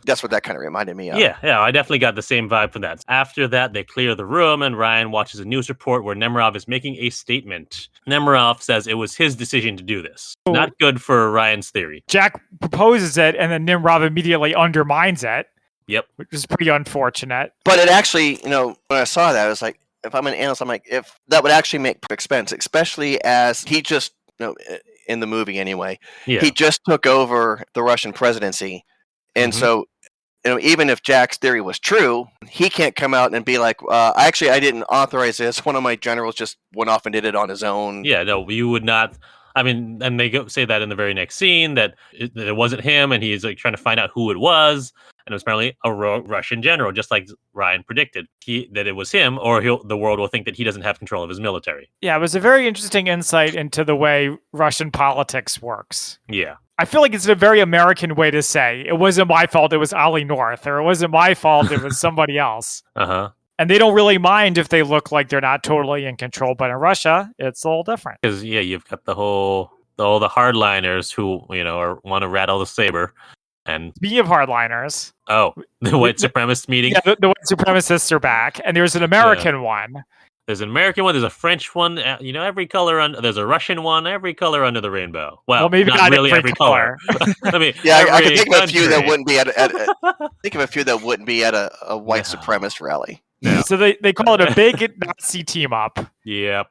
That's what that kind of reminded me of. Yeah, I definitely got the same vibe from that. After that, they clear the room, and Ryan watches a news report where Nemerov is making a statement. Nemerov says it was his decision to do this. Not good for Ryan's theory. Jack proposes it, and then Nimrod immediately undermines it. Yep. Which is pretty unfortunate. But it actually, when I saw that, I was like, if I'm an analyst, I'm like, if that would actually make perfect sense, especially as he just, in the movie anyway, Yeah. he just took over the Russian presidency. And Mhm. so, even if Jack's theory was true, he can't come out and be like, I didn't authorize this. One of my generals just went off and did it on his own. Yeah, no, you would not. I mean, and they say that in the very next scene that it wasn't him, and he's like trying to find out who it was, and it was apparently a Russian general, just like Ryan predicted. That it was him, or the world will think that he doesn't have control of his military. Yeah, it was a very interesting insight into the way Russian politics works. Yeah. I feel like it's a very American way to say, it wasn't my fault, it was Ollie North, or it wasn't my fault, it was somebody else. Uh-huh. And they don't really mind if they look like they're not totally in control, but in Russia, it's a little different. Because you've got all the hardliners who want to rattle the saber, and Speaking of hardliners, the white supremacist meeting. Yeah, the white supremacists are back, and there's an American one. There's an American one. There's a French one. Every color. There's a Russian one. Every color under the rainbow. Well, maybe not really every color. I mean, Yeah, I can every think of a few that country. wouldn't be at a white No. supremacist rally. No. So they call it a big Nazi team up. Yep.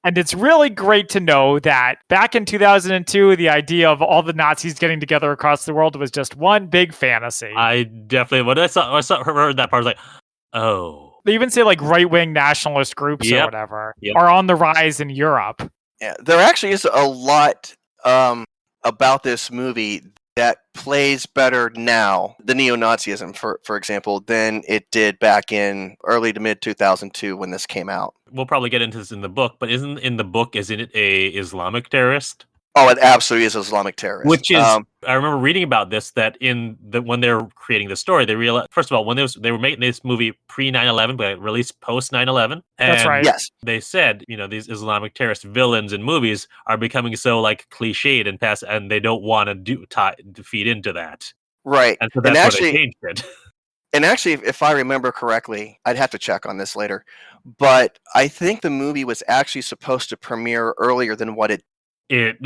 And it's really great to know that back in 2002, the idea of all the Nazis getting together across the world was just one big fantasy. I definitely when I heard that part, I was like, oh. They even say like right-wing nationalist groups or Yep. whatever Yep. are on the rise in Europe. Yeah, there actually is a lot about this movie that plays better now, the neo-Nazism, for example, than it did back in early to mid 2002 when this came out. We'll probably get into this in the book, but isn't it a Islamic terrorist? Oh, it absolutely is Islamic terrorist. Which is, I remember reading about this, that when they were creating the story, they realized, first of all, when they were making this movie pre 9/11, but released post 9/11. That's right. Yes. They said, these Islamic terrorist villains in movies are becoming so like cliched and they don't want to feed into that. Right. And so that's why they changed it. And actually, if I remember correctly, I'd have to check on this later, but I think the movie was actually supposed to premiere earlier than what it It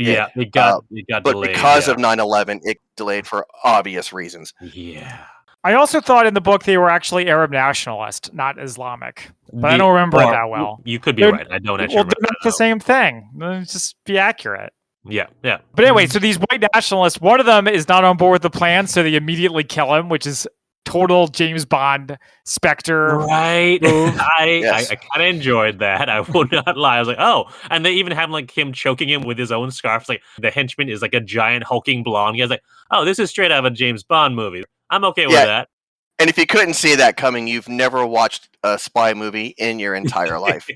got but delayed. because of 9/11, it delayed for obvious reasons. Yeah. I also thought in the book they were actually Arab nationalist, not Islamic. But I don't remember it that well. You could be They're- right. I don't actually Well, remember they're not the that, same thing. Let's just be accurate. though. Yeah. But anyway, so these white nationalists, one of them is not on board with the plan, so they immediately kill him, which is total James Bond Spectre. Right. move. Yes. I kind of enjoyed that. I will not lie. I was like, oh, and they even have like him choking him with his own scarf. It's like the henchman is like a giant hulking blonde. He was like, oh, this is straight out of a James Bond movie. I'm okay with Yeah. that. And if you couldn't see that coming, you've never watched a spy movie in your entire life.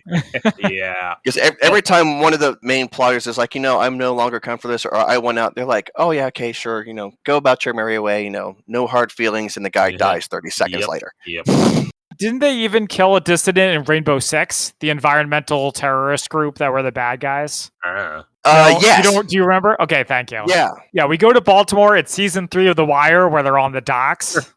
Yeah. Because every time one of the main plotters is like, I'm no longer come for this, or I went out, they're like, oh yeah, okay, sure, go about your merry way, no hard feelings, and the guy dies 30 seconds later. Yep. Didn't they even kill a dissident in Rainbow Six, the environmental terrorist group that were the bad guys? Yes. Do you remember? Okay, thank you. Yeah. Yeah, we go to Baltimore. It's season 3 of The Wire where they're on the docks.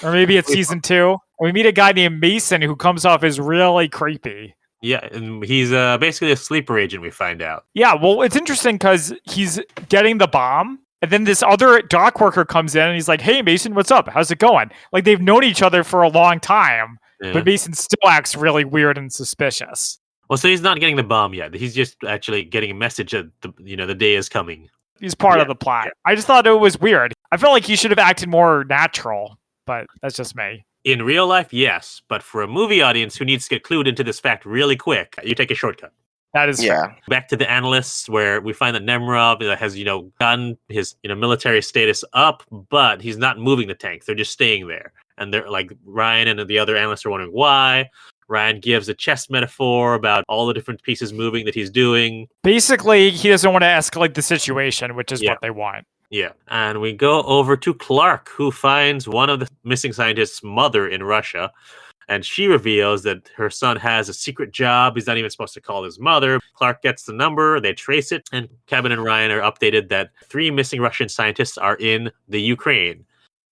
Or maybe it's season 2. We meet a guy named Mason who comes off as really creepy. Yeah, and he's basically a sleeper agent, we find out. Yeah, well, it's interesting because he's getting the bomb. And then this other dock worker comes in and he's like, hey, Mason, what's up? How's it going? Like, they've known each other for a long time, but Mason still acts really weird and suspicious. Well, so he's not getting the bomb yet. He's just actually getting a message that the day is coming. He's part of the plot. Yeah. I just thought it was weird. I felt like he should have acted more natural, but that's just me. In real life, yes. But for a movie audience who needs to get clued into this fact really quick, you take a shortcut. That is fair. Back to the analysts, where we find that Nemrov has, gotten his, military status up, but he's not moving the tanks. They're just staying there. And they're like, Ryan and the other analysts are wondering why. Ryan gives a chess metaphor about all the different pieces moving that he's doing. Basically, he doesn't want to escalate the situation, which is what they want. Yeah. And we go over to Clark, who finds one of the missing scientists' mother in Russia. And she reveals that her son has a secret job. He's not even supposed to call his mother. Clark gets the number. They trace it. And Cabot and Ryan are updated that 3 missing Russian scientists are in the Ukraine.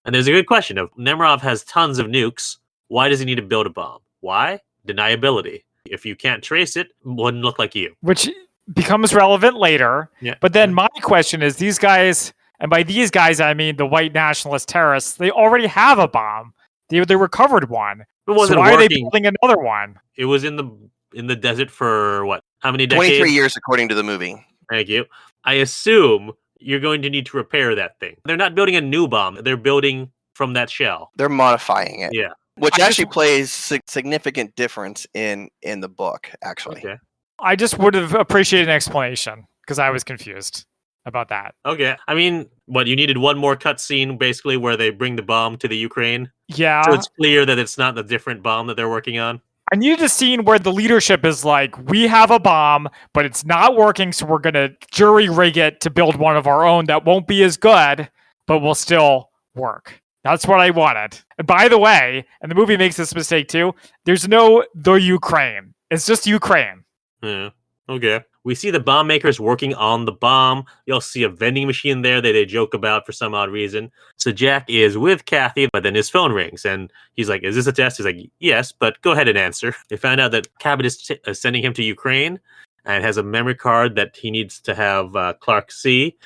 And there's a good question of Nemrov has tons of nukes. Why does he need to build a bomb? Why? Deniability. If you can't trace it, it wouldn't look like you. Which becomes relevant later. Yeah. But then my question is, these guys, and by these guys, I mean the white nationalist terrorists, they already have a bomb. They recovered one. It wasn't so why working. Are they building another one? It was in the desert for what? How many decades? 23 years, according to the movie. Thank you. I assume you're going to need to repair that thing. They're not building a new bomb. They're building from that shell. They're modifying it. Yeah. Which actually plays significant difference in the book, actually. Okay. I just would have appreciated an explanation because I was confused about that. Okay. I mean, you needed one more cutscene, basically, where they bring the bomb to the Ukraine? Yeah. So it's clear that it's not the different bomb that they're working on? I needed a scene where the leadership is like, we have a bomb, but it's not working, so we're going to jury rig it to build one of our own that won't be as good, but will still work. That's what I wanted. And by the way, and the movie makes this mistake too, there's no the Ukraine. It's just Ukraine. Yeah. Okay. We see the bomb makers working on the bomb. You'll see a vending machine there that they joke about for some odd reason. So Jack is with Kathy, but then his phone rings and he's like, is this a test? He's like, yes, but go ahead and answer. They found out that Cabot is sending him to Ukraine and has a memory card that he needs to have Clark see.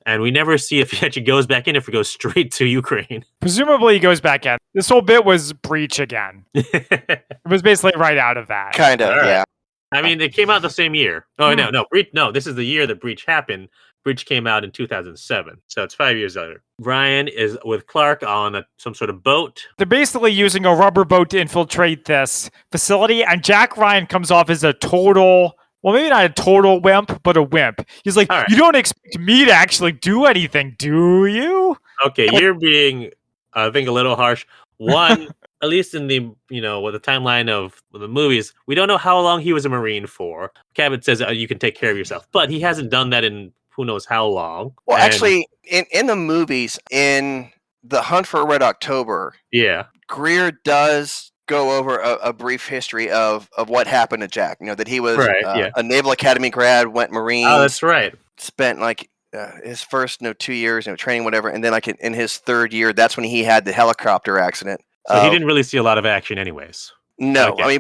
And we never see if he actually goes back in, if he goes straight to Ukraine. Presumably he goes back in. This whole bit was Breach again. It was basically right out of that. Kind of, yeah. I mean, it came out the same year. Oh, no, Breach. No, this is the year that Breach happened. Breach came out in 2007, so it's 5 years later. Ryan is with Clark on some sort of boat. They're basically using a rubber boat to infiltrate this facility, and Jack Ryan comes off as a total... Well, maybe not a total wimp, but a wimp. He's like, You don't expect me to actually do anything, do you? Okay, you're being, I think, a little harsh. One, at least in the, the timeline of the movies, we don't know how long he was a Marine for. Cabot says you can take care of yourself, but he hasn't done that in who knows how long. Well, actually, in the movies, in The Hunt for Red October, Greer does go over a brief history of what happened to Jack. That he was a Naval Academy grad, went Marines. Oh, that's right. Spent his first 2 years training, whatever, and then in his third year, that's when he had the helicopter accident. So he didn't really see a lot of action, anyways. No, okay.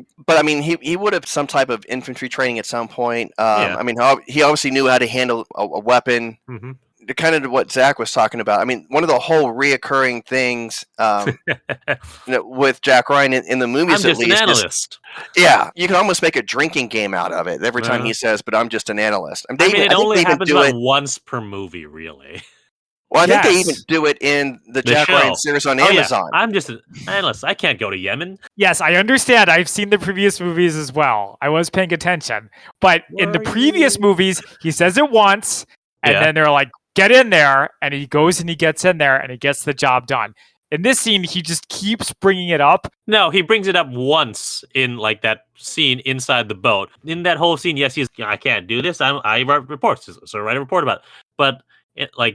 He would have some type of infantry training at some point. He obviously knew how to handle a weapon. Mm-hmm. Kind of what Zach was talking about. I mean, one of the whole reoccurring things with Jack Ryan in the movies, I'm just an analyst. You can almost make a drinking game out of it every time he says, "But I'm just an analyst." It only happens about once per movie, really. Well, I think they even do it in the Jack Ryan series on Amazon. Yeah. I'm just an analyst. I can't go to Yemen. Yes, I understand. I've seen the previous movies as well. I was paying attention. But in the previous movies, he says it once, and then they're like, get in there, and he goes and he gets in there, and he gets the job done. In this scene, he just keeps bringing it up. No, he brings it up once in like that scene inside the boat. In that whole scene, yes, I can't do this. I write reports, so write a report about it. But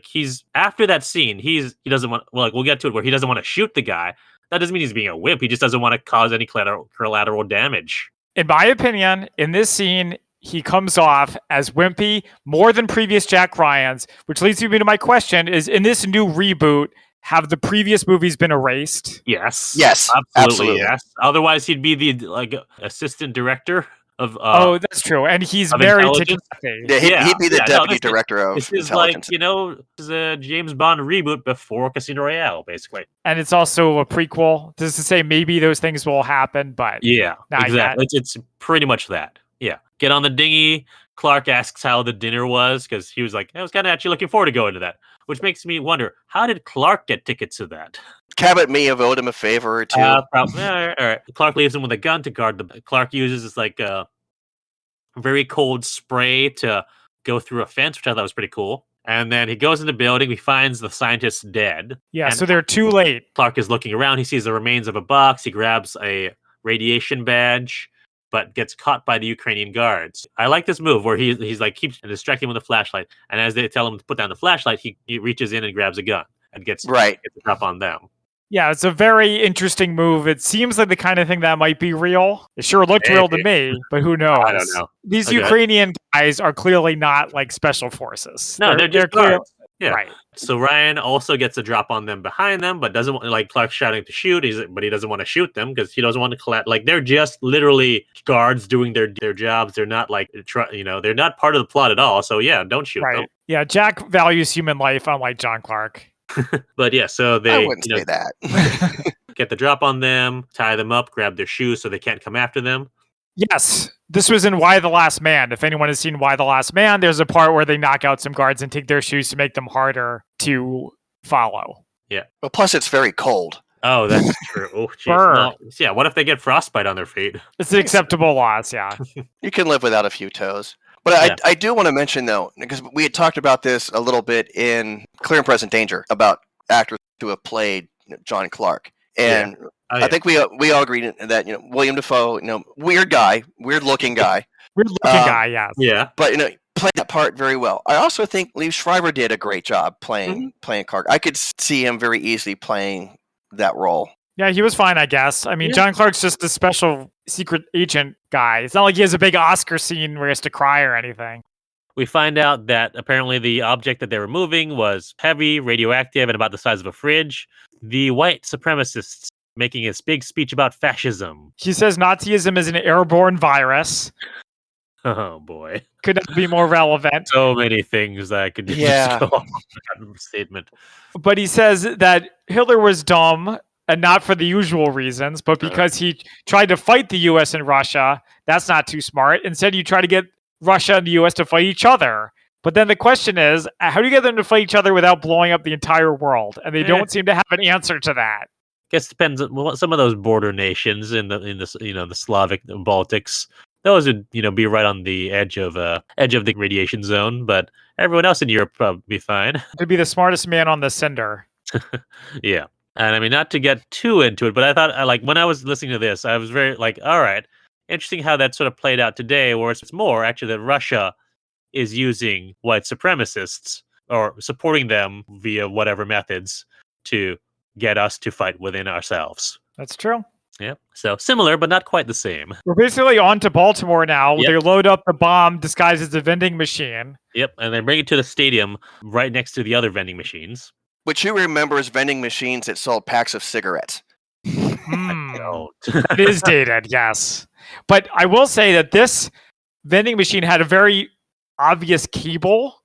he's after that scene, he doesn't want. Well, like we'll get to it where he doesn't want to shoot the guy. That doesn't mean he's being a wimp. He just doesn't want to cause any collateral damage. In my opinion, in this scene, he comes off as wimpy more than previous Jack Ryans, which leads me to my question: is in this new reboot, have the previous movies been erased? Yes. Yes. Absolutely. Yes. Otherwise, he'd be the assistant director of. Oh, that's true, and he's married to Kathy. Yeah, he'd be the deputy director of this is intelligence. this is a James Bond reboot before Casino Royale, basically. And it's also a prequel. This is to say maybe those things will happen, but yeah, not exactly. yet. It's pretty much that. Yeah, get on the dinghy. Clark asks how the dinner was because he was like, I was kind of actually looking forward to going to that, which makes me wonder, how did Clark get tickets to that? Cabot may have owed him a favor or two. Probably. All right. Clark leaves him with a gun to guard the. Clark uses this like very cold spray to go through a fence, which I thought was pretty cool. And then he goes in the building. He finds the scientists dead. Yeah, so they're too late. Clark is looking around. He sees the remains of a box. He grabs a radiation badge, but gets caught by the Ukrainian guards. I like this move where he's like keeps distracting him with a flashlight, and as they tell him to put down the flashlight, he reaches in and grabs a gun and gets a drop on them. Yeah, it's a very interesting move. It seems like the kind of thing that might be real. It sure looked real to me, but who knows? I don't know. These Ukrainian guys are clearly not like special forces. No, they're just guards. Yeah. Right. So Ryan also gets a drop on them behind them, but doesn't want, like Clark's shouting to shoot. But he doesn't want to shoot them because he doesn't want to collapse. Like they're just literally guards doing their jobs. They're not like they're not part of the plot at all. So yeah, don't shoot them. Yeah, Jack values human life, unlike John Clark. But yeah, so they I wouldn't say that. get the drop on them, tie them up, grab their shoes so they can't come after them. Yes, this was in Why the Last Man. If anyone has seen Why the Last Man, there's a part where they knock out some guards and take their shoes to make them harder to follow. Yeah. Well, plus it's very cold. Oh, that's true. Oh, well, yeah, what if they get frostbite on their feet? It's an acceptable loss, yeah. You can live without a few toes. But I do want to mention, though, because we had talked about this a little bit in Clear and Present Danger, about actors who have played John Clark. And I think we all agreed that, William Dafoe, weird looking guy. Weird looking guy, yes. Yeah. But, played that part very well. I also think Liev Schreiber did a great job playing Clark. I could see him very easily playing that role. Yeah, he was fine, I guess. I mean, John Clark's just a special secret agent guy. It's not like he has a big Oscar scene where he has to cry or anything. We find out that apparently the object that they were moving was heavy, radioactive, and about the size of a fridge. The white supremacists making his big speech about fascism. He says Nazism is an airborne virus. Oh, boy. Could not be more relevant. So many things that I could just go off on that statement. But he says that Hitler was dumb, and not for the usual reasons, but because he tried to fight the U.S. and Russia. That's not too smart. Instead, you try to get Russia and the U.S. to fight each other. But then the question is, how do you get them to fight each other without blowing up the entire world? And they don't seem to have an answer to that. Guess it depends on some of those border nations in the Slavic Baltics. Those would be right on the edge of the radiation zone, but everyone else in Europe probably be fine. To be the smartest man on the cinder. Yeah. And I mean, not to get too into it, but I thought, when I was listening to this, I was very all right, interesting how that sort of played out today, where it's more actually that Russia is using white supremacists or supporting them via whatever methods to get us to fight within ourselves. That's true. Yeah. So similar, but not quite the same. We're basically on to Baltimore now. Yep. They load up the bomb disguised as a vending machine. Yep. And they bring it to the stadium right next to the other vending machines. Which you remember as vending machines that sold packs of cigarettes. It is dated, yes. But I will say that this vending machine had a very obvious cable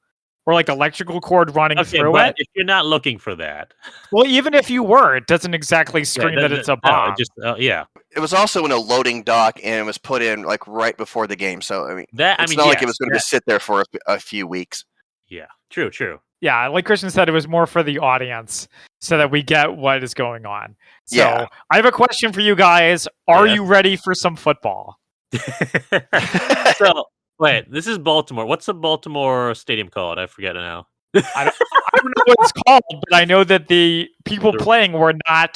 or electrical cord running through it. If you're not looking for that. Well, even if you were, it doesn't exactly scream that it's a bomb. It was also in a loading dock, and it was put in right before the game. So, it's not like it was going to sit there for a few weeks. Yeah, true. Yeah, like Christian said, it was more for the audience so that we get what is going on. So I have a question for you guys. Are you ready for some football? So, wait, this is Baltimore. What's the Baltimore stadium called? I forget now. I don't know what it's called, but I know that the people playing were not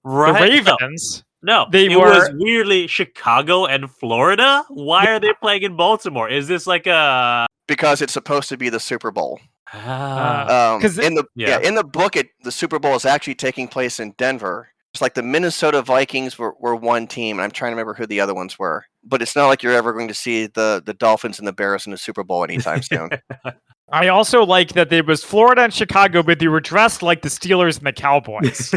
the Ravens. No, They it were was weirdly Chicago and Florida. Why are they playing in Baltimore? Is this like a because it's supposed to be the Super Bowl. because In the book, the Super Bowl is actually taking place in Denver. It's like the Minnesota Vikings were one team, and I'm trying to remember who the other ones were. But it's not like you're ever going to see the Dolphins and the Bears in the Super Bowl anytime soon. I also like that there was Florida and Chicago, but they were dressed like the Steelers and the Cowboys.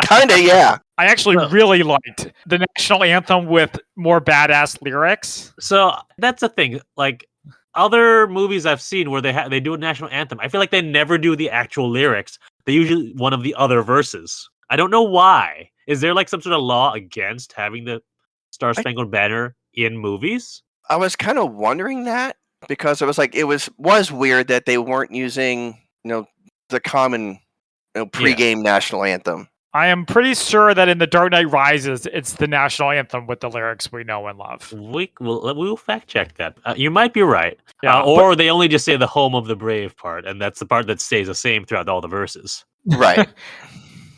Kind of, yeah. I actually really liked the national anthem with more badass lyrics. So that's the thing. Like other movies I've seen where they do a national anthem, I feel like they never do the actual lyrics. They usually one of the other verses. I don't know why. Is there like some sort of law against having the Star Spangled Banner in movies? I was kind of wondering that because it was weird that they weren't using the common pregame national anthem. I am pretty sure that in The Dark Knight Rises, it's the national anthem with the lyrics we know and love. We'll fact check that. You might be right. Yeah, or they only just say the home of the brave part, and that's the part that stays the same throughout all the verses. Right.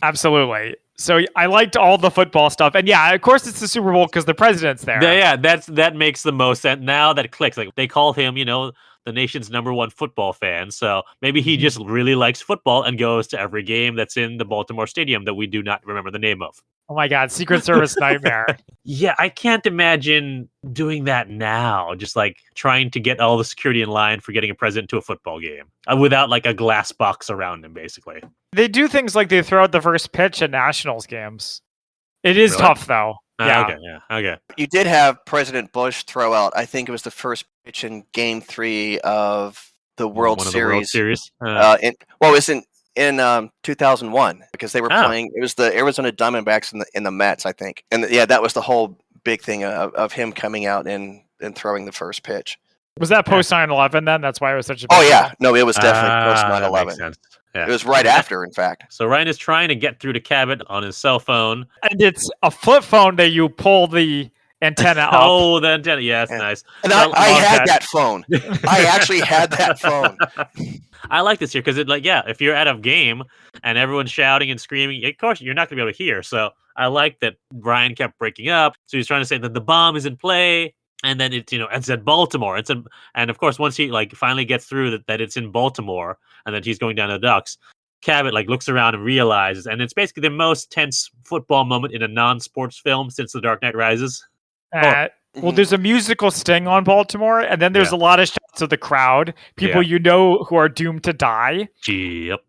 Absolutely. So I liked all the football stuff. And yeah, of course it's the Super Bowl because the president's there. Yeah, that makes the most sense. Now that clicks. Like they call him, the nation's #1 football fan. So maybe he just really likes football and goes to every game that's in the Baltimore Stadium that we do not remember the name of. Oh my God, Secret Service nightmare. Yeah, I can't imagine doing that now. Just like trying to get all the security in line for getting a president to a football game without like a glass box around him, basically. They do things like they throw out the first pitch at Nationals games. It is Really? tough though. Okay. You did have President Bush throw out, I think it was the first pitch in Game 3 of the World Series. It was in 2001 because they were playing. It was the Arizona Diamondbacks and the Mets, I think. And that was the whole big thing of him coming out and throwing the first pitch. Was that post 9/11 then? That's why it was such a big deal? No, it was definitely post 9/11. Yeah. It was right after, in fact. So Ryan is trying to get through to Cabot on his cell phone. And it's a flip phone that you pull the antenna up. Oh, the antenna. Yeah, it's nice. And I had that phone. I actually had that phone. I like this here because if you're at a game and everyone's shouting and screaming, of course, you're not going to be able to hear. So I like that Ryan kept breaking up. So he's trying to say that the bomb is in play. And then it's at Baltimore. And of course, once he finally gets through that it's in Baltimore and that he's going down to the Ducks, Cabot looks around and realizes, and it's basically the most tense football moment in a non-sports film since The Dark Knight Rises. Well, there's a musical sting on Baltimore, and then there's a lot of shots of the crowd, people who are doomed to die. Yep.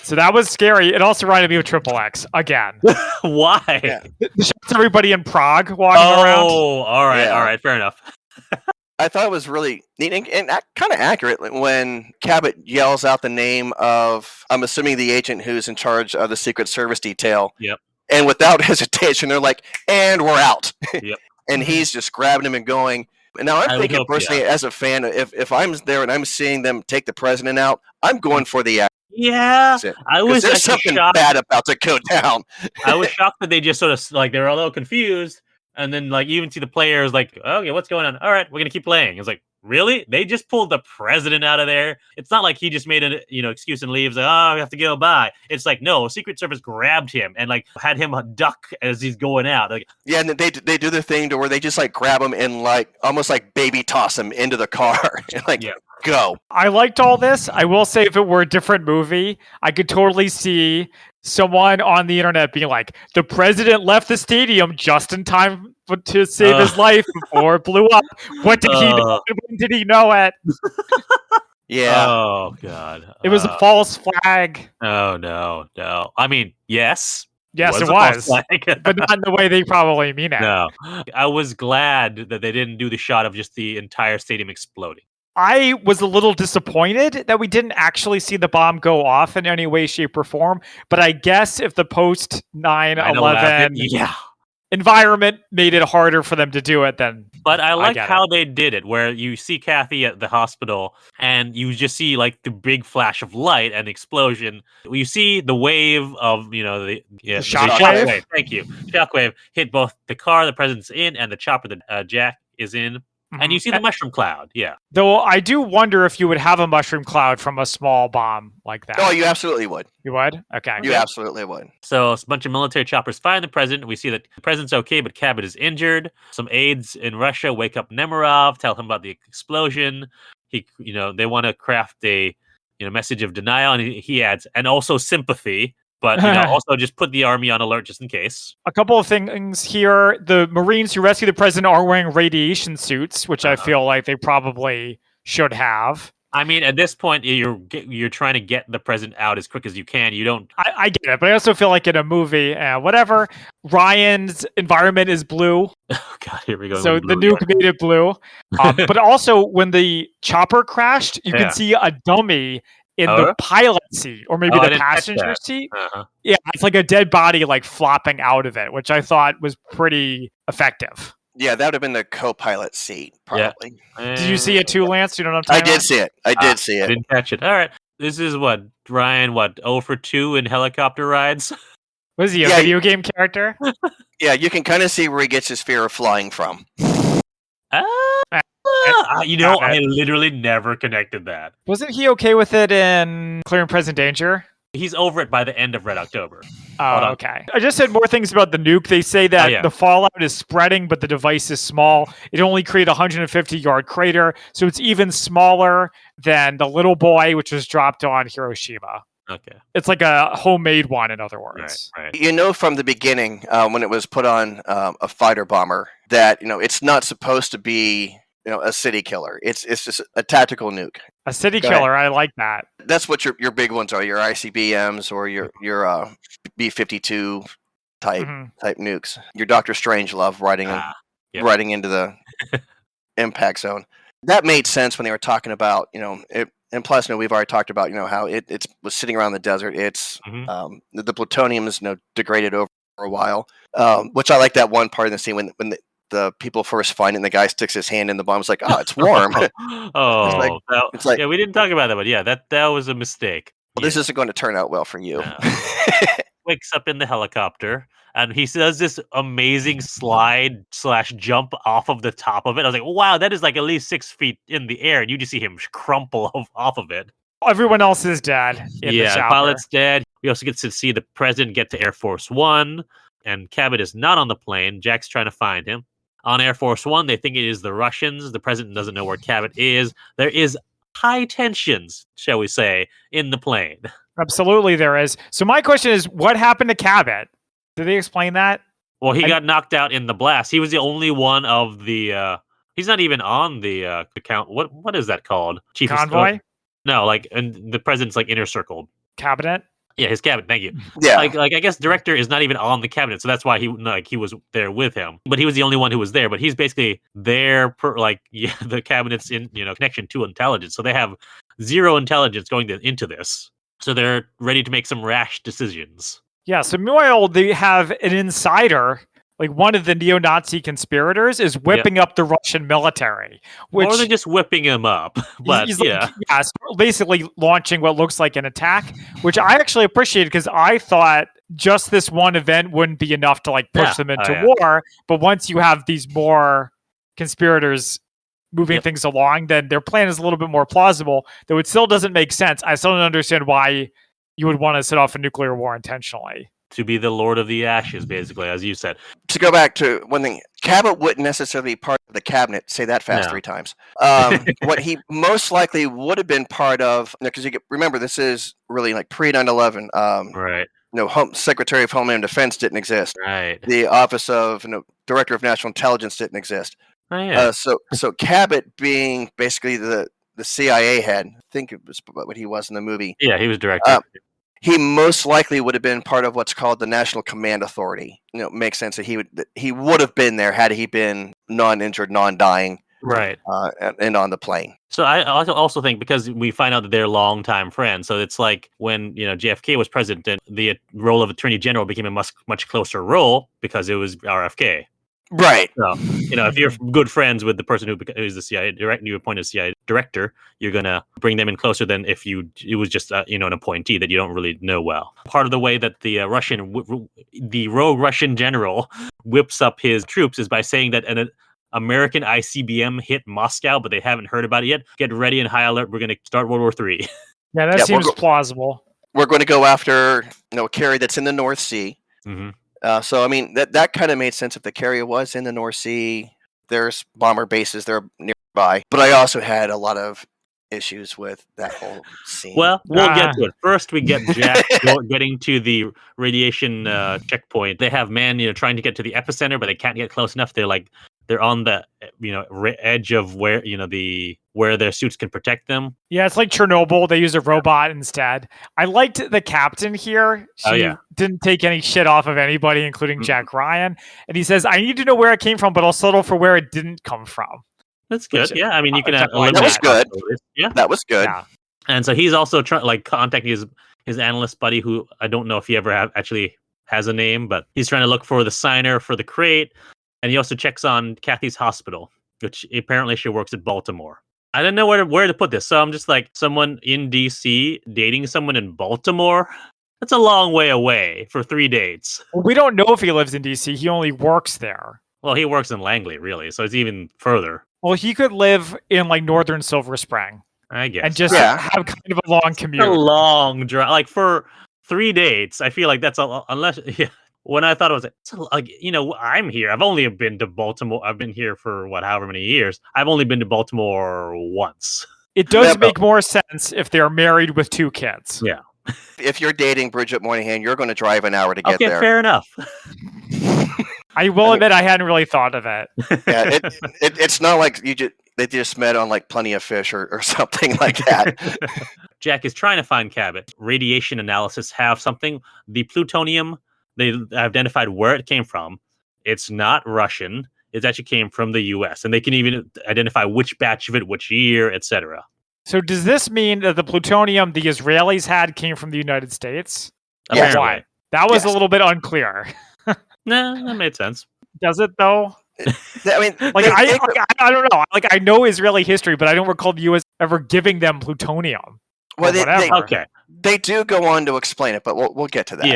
So that was scary. It also reminded me of Triple X again. Why? Yeah. The shots of everybody in Prague walking around. Oh, all right, fair enough. I thought it was really neat and kind of accurate when Cabot yells out the name of, I'm assuming, the agent who's in charge of the Secret Service detail. Yep. And without hesitation, they're like, and we're out. Yep. And he's just grabbing him and going. And now I'm thinking personally, as a fan, if I'm there and I'm seeing them take the president out, I'm going for the act. Yeah, I was there's something bad about to go down. I was shocked that they just sort of they were a little confused, and then you even see the players okay, what's going on? All right, we're gonna keep playing. It's like, really? They just pulled the president out of there. It's not like he just made an excuse and leaves. We have to go by. It's no, Secret Service grabbed him and had him duck as he's going out. Yeah, and they do the thing to where they just grab him and almost baby toss him into the car and go. I liked all this. I will say, if it were a different movie, I could totally see someone on the internet being like, the president left the stadium just in time to save his life before it blew up. What did he know? When did he know it? Yeah. Oh, God. It was a false flag. Oh, no. I mean, yes. Yes, it was. But not in the way they probably mean it. No. I was glad that they didn't do the shot of just the entire stadium exploding. I was a little disappointed that we didn't actually see the bomb go off in any way, shape, or form. But I guess if the post 9/11 environment made it harder for them to do it, then. But I like how they did it, where you see Kathy at the hospital and you just see the big flash of light and explosion. You see the wave of the shockwave. Thank you. Shockwave hit both the car the president's in and the chopper that Jack is in. And you see the mushroom cloud, yeah. Though I do wonder if you would have a mushroom cloud from a small bomb like that. Oh, you absolutely would. You would? Okay. You absolutely would. So a bunch of military choppers find the president. We see that the president's okay, but Cabot is injured. Some aides in Russia wake up Nemirov, tell him about the explosion. They want to craft a message of denial, and he adds, and also sympathy. But also just put the army on alert just in case. A couple of things here. The Marines who rescue the president are wearing radiation suits, which I feel like they probably should have. I mean, at this point, you're trying to get the president out as quick as you can. You don't. I get it, but I also feel like in a movie, whatever. Ryan's environment is blue. Oh God, here we go. So the nuke made it blue. But also, when the chopper crashed, you can see a dummy in the pilot seat, or maybe the passenger seat. Yeah, it's like a dead body like flopping out of it, which I thought was pretty effective. Yeah, that would have been the co-pilot seat, probably. Yeah. Did you see it too, Lance? You know what I'm talking about? I did see it. I did see it. Didn't catch it. All right. This is Ryan, 0 for 2 in helicopter rides? Was he a video game character? Yeah, you can kind of see where he gets his fear of flying from. I literally never connected that. Wasn't he okay with it in Clear and Present Danger? He's over it by the end of Red October. Oh, okay. I just said more things about the nuke. They say that the fallout is spreading, but the device is small. It only created a 150-yard crater, so it's even smaller than the little boy, which was dropped on Hiroshima. Okay. It's like a homemade one, in other words. Right. You know from the beginning, when it was put on a fighter bomber, that it's not supposed to be a city killer. It's just a tactical nuke. A city killer, I like that. That's what your big ones are, your ICBMs or your B-52 type nukes. Your Dr. Strangelove riding into the impact zone. That made sense when they were talking about, it. And plus, we've already talked about, how it was sitting around the desert. It's the plutonium is degraded over a while, which I like that one part in the scene when the people first find it and the guy sticks his hand in the bomb. It's like, oh, it's warm. It's like, we didn't talk about that, but yeah, that was a mistake. Well, this isn't going to turn out well for you. No. Wakes up in the helicopter and he does this amazing slide/jump off of the top of it. I was like, wow, that is like at least 6 feet in the air, and you just see him crumple off of it. Everyone else is dead. The pilot's dead. We also get to see the president get to Air Force One, and Cabot is not on the plane. Jack's trying to find him. On Air Force One, they think it is the Russians. The president doesn't know where Cabot is. There is high tensions, shall we say, in the plane. Absolutely there is. So my question is, what happened to Cabot? Did they explain that? Well, he got knocked out in the blast. He was the only one of the... he's not even on the account. What is that called? Chief Convoy? No, and the president's inner circled. Cabinet? Yeah, his cabinet. Thank you. Yeah. I guess director is not even on the cabinet, so that's why he was there with him. But he was the only one who was there. But he's basically there the cabinet's in connection to intelligence. So they have zero intelligence going into this. So they're ready to make some rash decisions. Yeah. So meanwhile, they have an insider. One of the neo-Nazi conspirators is whipping up the Russian military. More than just whipping him up. But he's basically launching what looks like an attack, which I actually appreciated because I thought just this one event wouldn't be enough to push them into war. But once you have these more conspirators moving things along, then their plan is a little bit more plausible, though it still doesn't make sense. I still don't understand why you would want to set off a nuclear war intentionally. To be the Lord of the Ashes, basically, as you said. To go back to one thing, Cabot wouldn't necessarily be part of the cabinet. Say that fast 3 times. What he most likely would have been part of, because remember, this is really pre 9/11. Right. Secretary of Homeland Defense didn't exist. Right. The Office of Director of National Intelligence didn't exist. Oh, yeah. So Cabot being basically the CIA head, I think it was what he was in the movie. Yeah, he was director. He most likely would have been part of what's called the National Command Authority. Makes sense that he would have been there had he been non-injured, non-dying, right, and on the plane. So I also think because we find out that they're longtime friends, so it's like when JFK was president, the role of Attorney General became a much closer role because it was RFK. Right. So, if you're good friends with the person who's the CIA director, you appoint a CIA director, you're going to bring them in closer than if it was just, an appointee that you don't really know well. Part of the way that the rogue Russian general whips up his troops is by saying that American ICBM hit Moscow, but they haven't heard about it yet. Get ready and high alert. We're going to start World War III. Yeah, that seems plausible. We're going to go after a carrier that's in the North Sea. Mm-hmm. So, I mean, that kind of made sense if the carrier was in the North Sea. There's bomber bases there nearby. But I also had a lot of issues with that whole scene. Well, we'll get to it. First, we get Jack getting to the radiation checkpoint. They have man, trying to get to the epicenter, but they can't get close enough. They're on the edge of where where their suits can protect them. Yeah, it's like Chernobyl. They use a robot instead. I liked the captain here. She didn't take any shit off of anybody, including Jack Ryan. And he says, "I need to know where it came from, but I'll settle for where it didn't come from." That's good. Yeah, I mean, you can eliminate that was good. Yeah, that was good. Yeah. And so he's also contacting his analyst buddy, who I don't know if he ever actually has a name, but he's trying to look for the signer for the crate. And he also checks on Kathy's hospital, which apparently she works at Baltimore. I didn't know where to put this, so I'm just like, someone in DC dating someone in Baltimore? That's a long way away for 3 dates. Well, we don't know if he lives in DC. He only works there. Well, he works in Langley, really, so it's even further. Well, he could live in like northern Silver Spring, I guess, and just have kind of a long commute. A long drive, like for 3 dates. I feel like that's unless. Yeah. When I thought it was I'm here. I've only been to Baltimore. I've been here for however many years. I've only been to Baltimore once. It does make more sense if they're married with 2 kids. Yeah. If you're dating Bridget Moynihan, you're going to drive an hour to get there. Okay, fair enough. I will admit I hadn't really thought of it. Yeah, it's not like they just met on like Plenty of Fish or something like that. Jack is trying to find Cabot. Radiation analysis have something. The plutonium, they identified where it came from. It's not Russian. It actually came from the U.S. And they can even identify which batch of it, which year, etc. So does this mean that the plutonium the Israelis had came from the United States? Apparently. Why? That was a little bit unclear. Nah, that made sense. Does it though? I mean, I don't know. Like, I know Israeli history, but I don't recall the U.S. ever giving them plutonium. Well, they do go on to explain it, but we'll get to that.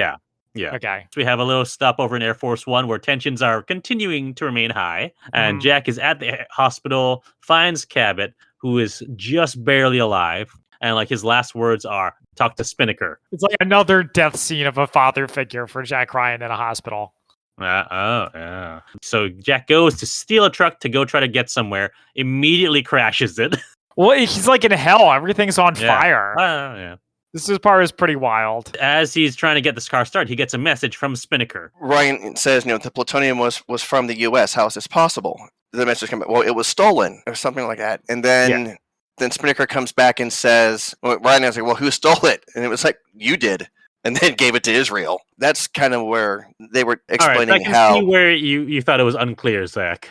Yeah. Okay. So we have a little stopover in Air Force One where tensions are continuing to remain high, and Jack is at the hospital, finds Cabot, who is just barely alive, and like his last words are, "Talk to Spinnaker." It's like another death scene of a father figure for Jack Ryan in a hospital. Yeah. So Jack goes to steal a truck to go try to get somewhere, immediately crashes it. Well, he's like in hell. Everything's on fire. Yeah. This part is pretty wild. As he's trying to get this car started, he gets a message from Spinnaker. Ryan says, the plutonium was from the U.S. How is this possible? The message comes, well, it was stolen or something like that. And then Spinnaker comes back and says, Ryan is like, well, who stole it? And it was like, you did. And then gave it to Israel. That's kind of where they were explaining how. I can see where you thought it was unclear, Zach.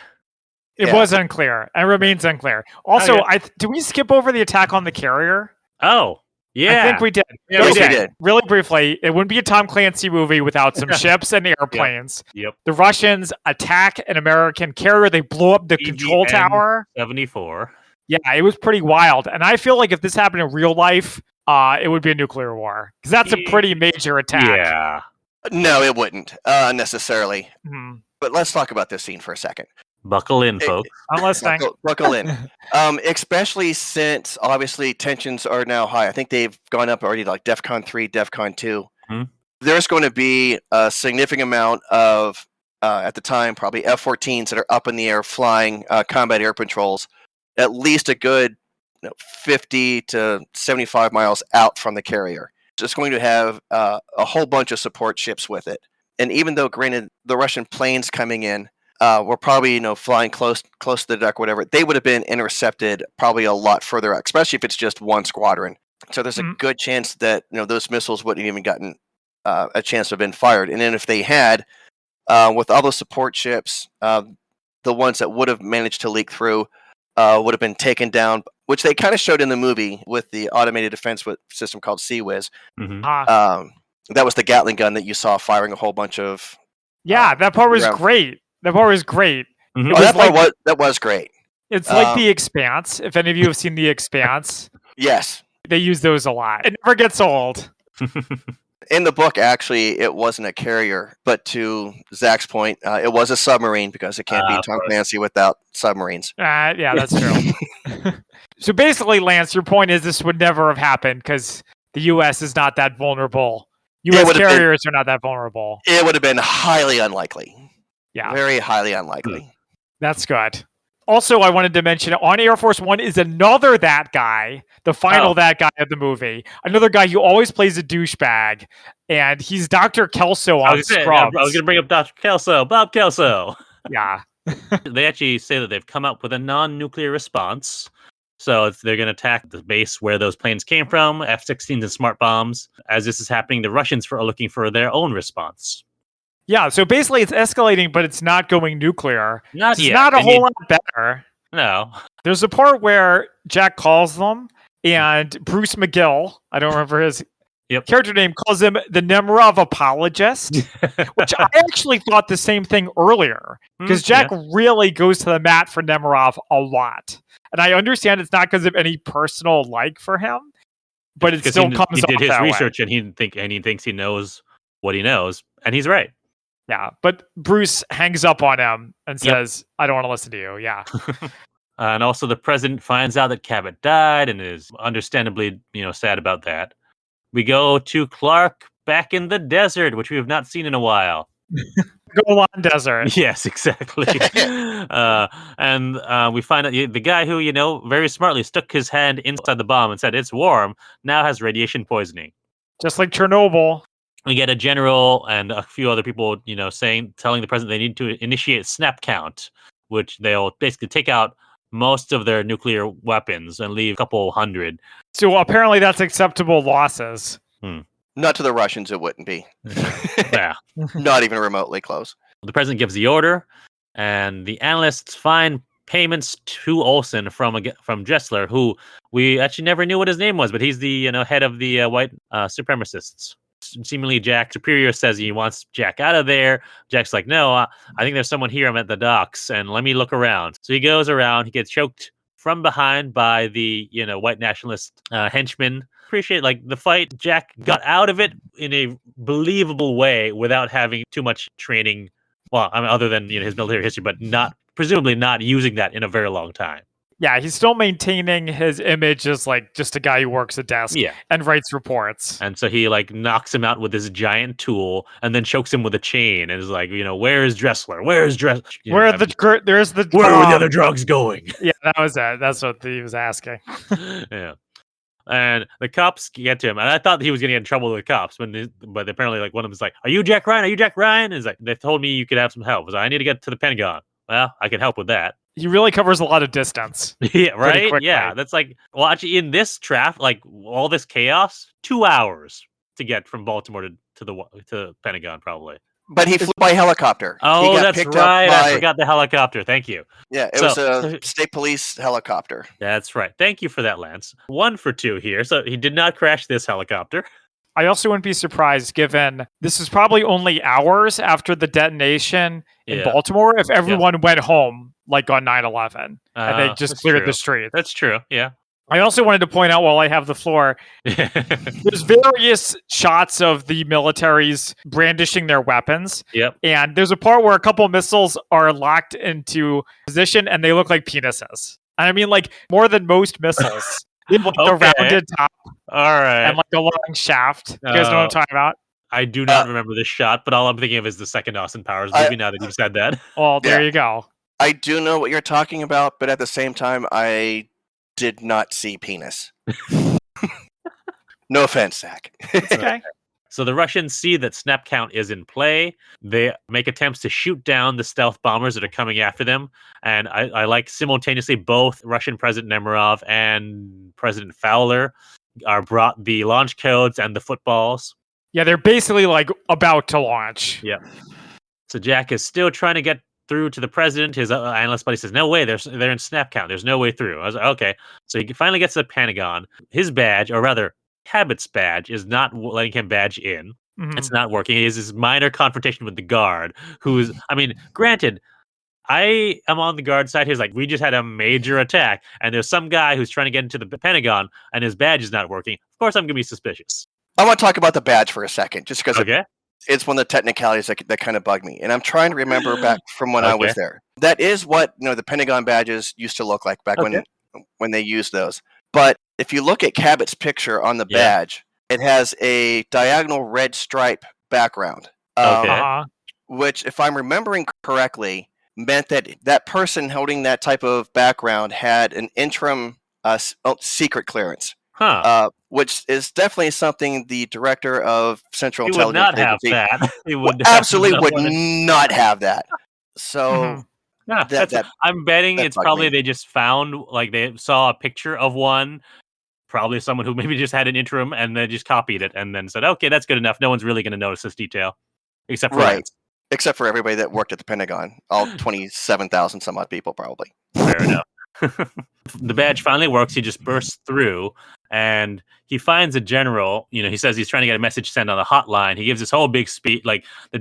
It was unclear and remains unclear. Also, did we skip over the attack on the carrier? Oh, yeah. I think we did. Yeah, we did. Really briefly, it wouldn't be a Tom Clancy movie without some ships and airplanes. Yep. The Russians attack an American carrier. They blow up the control tower. 74. Yeah, it was pretty wild. And I feel like if this happened in real life, it would be a nuclear war. Because that's a pretty major attack. Yeah. No, it wouldn't necessarily. Mm-hmm. But let's talk about this scene for a second. Buckle in, folks. I'm listening. Buckle in. Especially since, obviously, tensions are now high. I think they've gone up already to like DEFCON 3, DEFCON 2. Mm-hmm. There's going to be a significant amount of, at the time, probably F-14s that are up in the air flying combat air patrols, at least a good 50 to 75 miles out from the carrier. It's going to have a whole bunch of support ships with it. And even though, granted, the Russian planes coming in were probably flying close to the deck, whatever, they would have been intercepted probably a lot further out, especially if it's just one squadron. So there's a good chance that those missiles wouldn't even gotten a chance to have been fired. And then if they had, with all the support ships, the ones that would have managed to leak through would have been taken down, which they kind of showed in the movie with the automated defense system called Sea-Wiz. Mm-hmm. That was the Gatling gun that you saw firing a whole bunch of. Yeah, that part was great. That part was great. Mm-hmm. That was great. It's like The Expanse. If any of you have seen The Expanse, yes, they use those a lot. It never gets old. In the book, actually, it wasn't a carrier, but to Zach's point, it was a submarine because it can't be Of Tom course. Clancy without submarines. Yeah, that's true. So basically, Lance, your point is this would never have happened because the U.S. is not that vulnerable. U.S. would've been- carriers are not that vulnerable. It would have been highly unlikely. Yeah, Very highly unlikely. that's good. Also, I wanted to mention on Air Force One is another that guy, the final that guy of the movie. Another guy who always plays a douchebag, and he's Dr. Kelso on Scrubs. I was going to bring up Dr. Kelso, Bob Kelso. Yeah. They actually say that they've come up with a non-nuclear response. So they're going to attack the base where those planes came from, F-16s and smart bombs. As this is happening, the Russians are looking for their own response. Yeah, so basically it's escalating, but it's not going nuclear. Not It's yet. not a They whole need- lot better. No. There's a part where Jack calls them, and Bruce McGill, I don't remember his character name, calls him the Nemerov apologist, which I actually thought the same thing earlier, because Jack really goes to the mat for Nemerov a lot. And I understand it's not because of any personal like for him, but it still comes off he did his that way. research and he thinks he knows what he knows, and he's right. Yeah, but Bruce hangs up on him and says, I don't want to listen to you. Yeah. And also the president finds out that Cabot died and is understandably, sad about that. We go to Clark back in the desert, which we have not seen in a while. Go on, desert. Yes, exactly. And we find out the guy who, very smartly stuck his hand inside the bomb and said, it's warm, now has radiation poisoning. Just like Chernobyl. We get a general and a few other people, telling the president they need to initiate snap count, which they'll basically take out most of their nuclear weapons and leave a couple hundred. So apparently that's acceptable losses. Not to the Russians, it wouldn't be. Yeah. Not even remotely close. The president gives the order, and the analysts find payments to Olsen from Dressler, who we actually never knew what his name was, but he's the head of the white supremacists. Seemingly, Jack Superior says he wants Jack out of there. Jack's like, no, I think there's someone here. I'm at the docks, and let me look around. So he goes around. He gets choked from behind by the white nationalist henchmen. Appreciate the fight. Jack got out of it in a believable way without having too much training. Well, I mean, other than his military history, but presumably not using that in a very long time. Yeah, he's still maintaining his image as just a guy who works a desk and writes reports. And so he knocks him out with this giant tool and then chokes him with a chain and is like, where is Dressler? Where is Dressler? Where are the other drugs going? Yeah, that was it. That's what he was asking. Yeah. And the cops get to him, and I thought he was going to get in trouble with the cops, but apparently, one of them is like, "Are you Jack Ryan? Are you Jack Ryan?" And he's like, "They told me you could have some help." I was like, "I need to get to the Pentagon." Well, I can help with that. He really covers a lot to distance. Yeah, right. Yeah, that's actually in this traffic, all this chaos, 2 hours to get from Baltimore to the Pentagon, probably. But he flew by helicopter. Oh, that's right. I forgot the helicopter. Thank you. Yeah, it was a state police helicopter. That's right. Thank you for that, Lance. 1 for 2 here. So he did not crash this helicopter. I also wouldn't be surprised, given this is probably only hours after the detonation in Baltimore, if everyone went home on 9/11 and they just cleared the street. That's true. Yeah. I also wanted to point out while I have the floor, there's various shots of the militaries brandishing their weapons. Yep. And there's a part where a couple missiles are locked into position and they look like penises. And I mean, more than most missiles. They have a rounded top. All right. And a long shaft. You guys know what I'm talking about? I do not remember this shot, but all I'm thinking of is the second Austin Powers movie now that you've said that. Well, there you go. I do know what you're talking about, but at the same time, I did not see penis. No offense, Zach. It's okay. So the Russians see that snap count is in play. They make attempts to shoot down the stealth bombers that are coming after them. And I like simultaneously both Russian President Nemerov and President Fowler are brought the launch codes and the footballs. Yeah, they're basically about to launch. Yeah. So Jack is still trying to get through to the president. His analyst buddy says, "No way, they're in snap count. There's no way through." I was like, okay. So he finally gets to the Pentagon. His badge, or rather, Cabot's badge, is not letting him badge in. Mm-hmm. It's not working. He has this minor confrontation with the guard, who's, granted, I am on the guard side. He's like, we just had a major attack, and there's some guy who's trying to get into the Pentagon, and his badge is not working. Of course, I'm going to be suspicious. I want to talk about the badge for a second, just because Okay. it's one of the technicalities that kind of bug me. And I'm trying to remember back from when I was Okay. there. That is what the Pentagon badges used to look like back Okay. when they used those. But if you look at Cabot's picture on the Yeah. badge, it has a diagonal red stripe background. Okay. Which, if I'm remembering correctly, meant that that person holding that type of background had an interim secret clearance. Which is definitely something the director of Central He would Intelligence not have Agency that. He would absolutely would wanted- not have that. So Yeah, that I'm betting that it's bugged probably me. they just found, like, they saw a picture of one, probably someone who maybe just had an interim, and they just copied it and then said, okay, that's good enough. No one's really going to notice this detail, except for Right. Lance. Except for everybody that worked at the Pentagon, all 27,000 some odd people probably. Fair enough. The badge finally works. He just bursts through, and he finds a general. He says he's trying to get a message sent on the hotline. He gives this whole big speech, the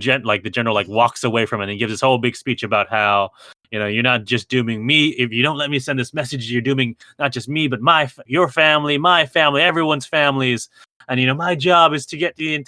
general walks away from it, and he gives this whole big speech about how you're not just dooming me. If you don't let me send this message, you're dooming not just me, but your family, my family, everyone's families. And my job is to get the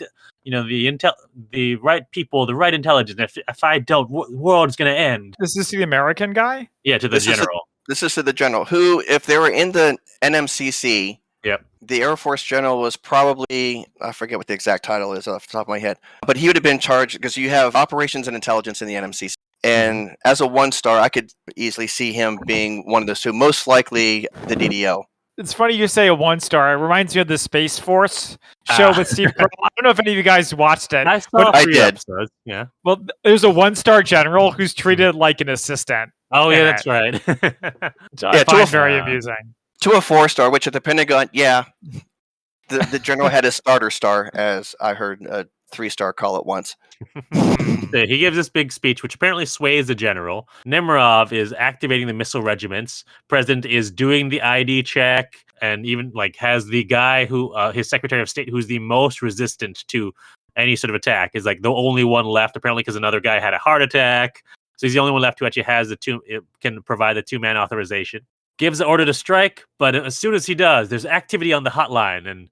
right people, the right intelligence. If I don't, the world's going to end. This is the American guy? Yeah, to the general. This is to the general, who, if they were in the NMCC, yep, the Air Force general was probably, I forget what the exact title is off the top of my head, but he would have been charged, because you have operations and intelligence in the NMCC. And as a 1-star, I could easily see him being one of those two, most likely the DDO. It's funny you say a 1-star. It reminds me of the Space Force show with Steve Carell. I don't know if any of you guys watched it. I saw 3 did. episodes. Yeah. Well, there's a 1-star general who's treated like an assistant. Oh yeah, that's right. Which I find very amusing. To a 4-star, which at the Pentagon, the general had a starter star, as I heard a 3-star call it once. He gives this big speech, which apparently sways the general. Nemerov is activating the missile regiments. President is doing the ID check, and even has the guy who, his Secretary of State, who's the most resistant to any sort of attack, is the only one left, apparently, because another guy had a heart attack. So he's the only one left who actually has can provide the 2-man authorization. Gives the order to strike, but as soon as he does, there's activity on the hotline, and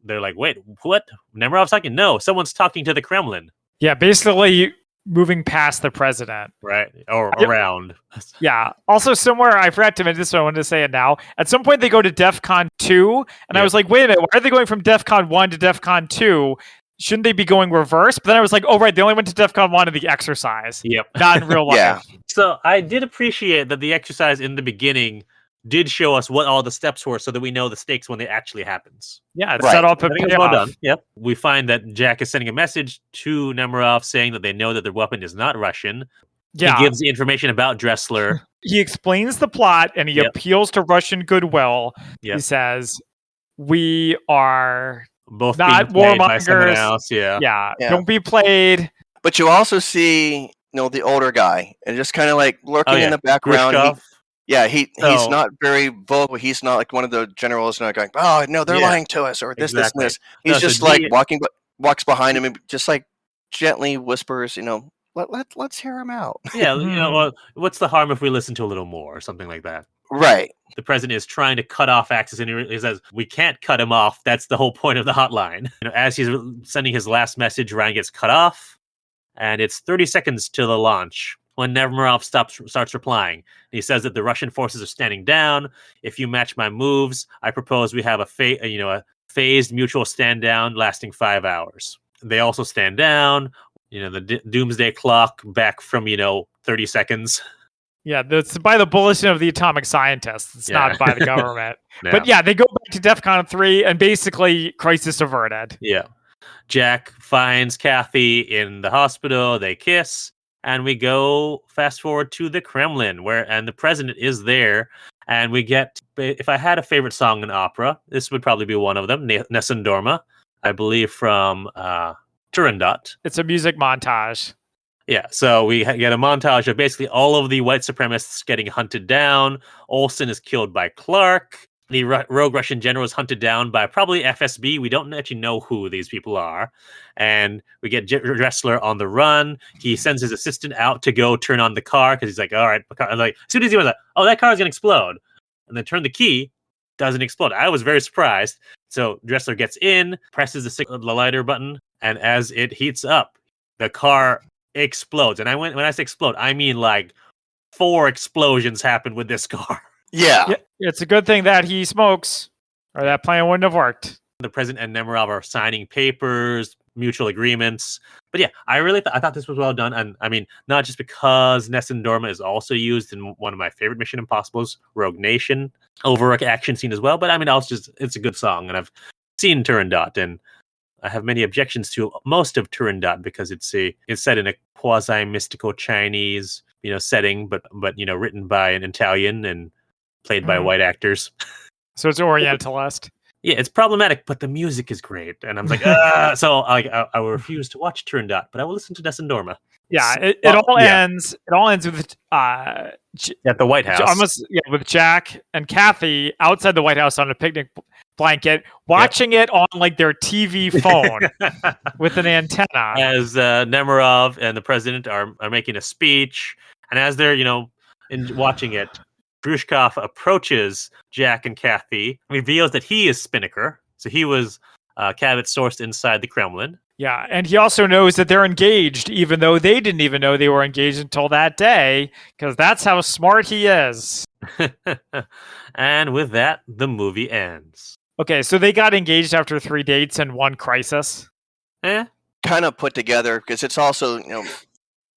they're like, "Wait, what? Nemirov's talking? No, someone's talking to the Kremlin." Yeah, basically moving past the president, right, or around. Yeah. Also, somewhere I forgot to mention this, so I wanted to say it now. At some point, they go to DEFCON 2, and I was like, "Wait a minute, why are they going from DEFCON 1 to DEFCON 2? Shouldn't they be going reverse?" But then I was like, "Oh, right, they only went to DEFCON 1 in the exercise. Yep, not in real life." Yeah. So I did appreciate that the exercise in the beginning did show us what all the steps were, so that we know the stakes when it actually happens. Yeah, it's set up and payoff. Well done. Yep. We find that Jack is sending a message to Nemerov saying that they know that their weapon is not Russian. Yeah. He gives the information about Dressler. He explains the plot, and he appeals to Russian goodwill. He says, "We are both not warmongers. Yeah, don't be played." But you also see, the older guy, and just kind of lurking in the background. He's not very vocal. He's not like one of the generals not going, "Oh no, they're lying to us," or this, this, and this. He's just walks behind him and just gently whispers, let's hear him out. Yeah, well, what's the harm if we listen to a little more or something like that? Right. The president is trying to cut off access, and he says, "We can't cut him off. That's the whole point of the hotline." As he's sending his last message, Ryan gets cut off, and it's 30 seconds to the launch when Nemerov starts replying. He says that the Russian forces are standing down. If you match my moves, I propose we have a phased mutual stand down lasting 5 hours. They also stand down. The doomsday clock back from 30 seconds. Yeah, that's by the bulletin of the atomic scientists. It's not by the government. No. But they go back to DEFCON 3, and basically crisis averted. Yeah. Jack finds Kathy in the hospital. They kiss. And we go fast forward to the Kremlin, and the president is there. And we get, if I had a favorite song in opera, this would probably be one of them, Nessun Dorma, I believe from Turandot. It's a music montage. Yeah, so we get a montage of basically all of the white supremacists getting hunted down. Olsen is killed by Clark. The rogue Russian general is hunted down by probably FSB. We don't actually know who these people are. And we get Dressler on the run. He sends his assistant out to go turn on the car because he's like, all right. As soon as he was like, oh, that car is going to explode. And then turn the key. doesn't explode. I was very surprised. So Dressler gets in, presses the lighter button, and as it heats up, the car explodes. And when I say explode, I mean like 4 explosions happened with this car. Yeah. It's a good thing that he smokes, or that plan wouldn't have worked. The president and Nemerov are signing papers, mutual agreements. But yeah, I thought this was well done. And I mean, not just because Nessun Dorma is also used in one of my favorite Mission Impossibles, Rogue Nation, over an action scene as well. But I mean, it's a good song. And I've seen Turandot, and I have many objections to most of Turandot because it's set in a quasi-mystical Chinese, setting, but written by an Italian and played by white actors. So it's Orientalist. Yeah, it's problematic, but the music is great, and I'm like, so I will refuse to watch Turandot, but I will listen to Nessun Dorma. Yeah, it all ends. It all ends with at the White House, with Jack and Kathy outside the White House on a picnic blanket, watching it on like their TV phone with an antenna. As Nemerov and the president are making a speech, and as they're watching it, Grushkov approaches Jack and Kathy, reveals that he is Spinnaker. So he was Cabot sourced inside the Kremlin. Yeah, and he also knows that they're engaged, even though they didn't even know they were engaged until that day, because that's how smart he is. And with that, the movie ends. Okay, so they got engaged after 3 dates and 1 crisis. Kind of put together, because it's also,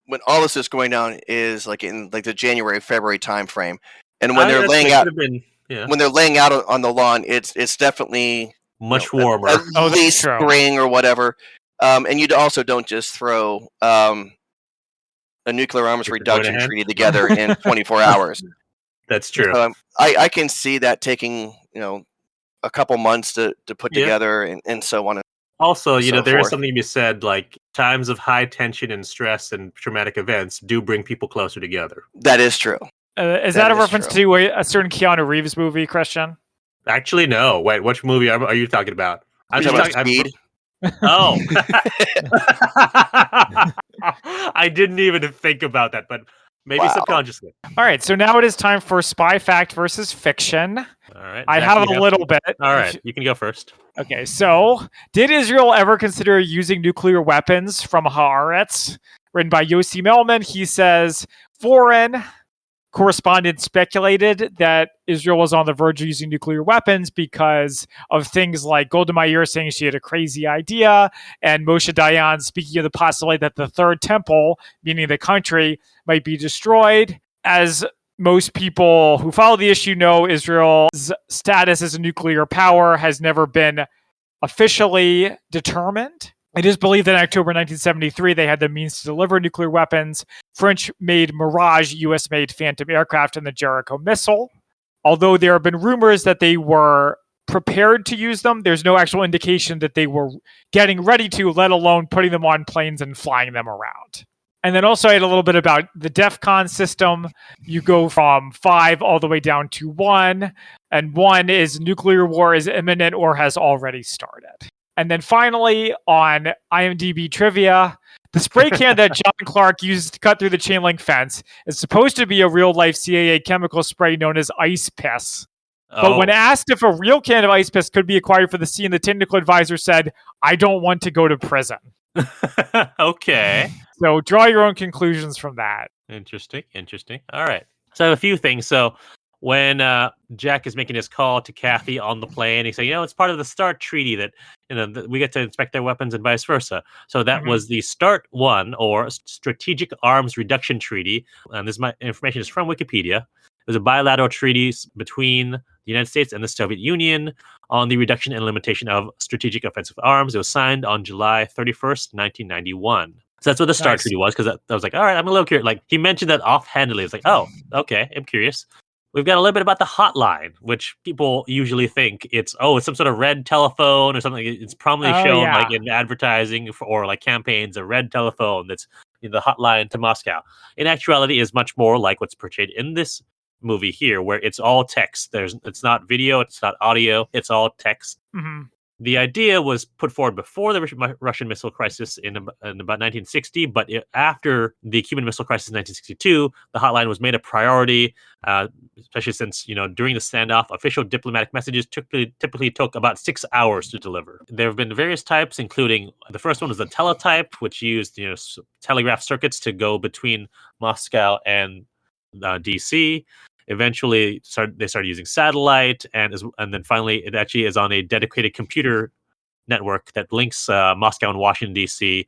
when all this is going down is like in like the January, February time frame. And when they're laying out, when they're laying out on the lawn, it's definitely much warmer. At least spring or whatever. And you also don't just throw a nuclear arms reduction treaty together in 24 hours. That's true. I can see that taking a couple months to put together and so on. Also, there is something to be said, like times of high tension and stress and traumatic events do bring people closer together. That is true. Is that a reference to a certain Keanu Reeves movie, Christian? Actually, no. Wait, which movie are you talking about? I'm talking about Speed. Oh. I didn't even think about that, but maybe subconsciously. All right, so now it is time for Spy Fact versus Fiction. All right. I have a little bit. All right, you can go first. Okay, so did Israel ever consider using nuclear weapons from Haaretz? Written by Yossi Melman, he says, foreign correspondents speculated that Israel was on the verge of using nuclear weapons because of things like Golda Meir saying she had a crazy idea, and Moshe Dayan speaking of the possibility that the third temple, meaning the country, might be destroyed. As most people who follow the issue know, Israel's status as a nuclear power has never been officially determined. It is believed that in October 1973, they had the means to deliver nuclear weapons. French-made Mirage, US-made Phantom aircraft, and the Jericho missile. Although there have been rumors that they were prepared to use them, there's no actual indication that they were getting ready to, let alone putting them on planes and flying them around. And then also I had a little bit about the DEFCON system. You go from 5 all the way down to 1. And 1 is nuclear war is imminent or has already started. And then finally, on IMDb trivia, the spray can that John Clark used to cut through the chain link fence is supposed to be a real-life CIA chemical spray known as Ice Piss. But when asked if a real can of Ice Piss could be acquired for the scene, the technical advisor said, "I don't want to go to prison." Okay. So draw your own conclusions from that. Interesting. All right. So I have a few things. So when Jack is making his call to Kathy on the plane, he's saying, it's part of the START treaty that we get to inspect their weapons and vice versa. So that was the START 1, or Strategic Arms Reduction Treaty. And this information is from Wikipedia. It was a bilateral treaty between the United States and the Soviet Union on the reduction and limitation of strategic offensive arms. It was signed on July 31st, 1991. So that's what the START treaty was, because I was like, all right, I'm a little curious. Like, he mentioned that offhandedly. It's like, oh, okay, I'm curious. We've got a little bit about the hotline, which people usually think it's some sort of red telephone or something. It's prominently shown like in advertising or like campaigns, a red telephone that's the hotline to Moscow. In actuality, is much more like what's portrayed in this movie here, where it's all text. It's not video, it's not audio, it's all text. Mm-hmm. The idea was put forward before the Russian Missile Crisis in about 1960, but after the Cuban Missile Crisis in 1962, the hotline was made a priority, especially since, during the standoff, official diplomatic messages typically took about 6 hours to deliver. There have been various types, including the first one was the teletype, which used telegraph circuits to go between Moscow and DC. Eventually, they started using satellite, and then finally, it actually is on a dedicated computer network that links Moscow and Washington, D.C.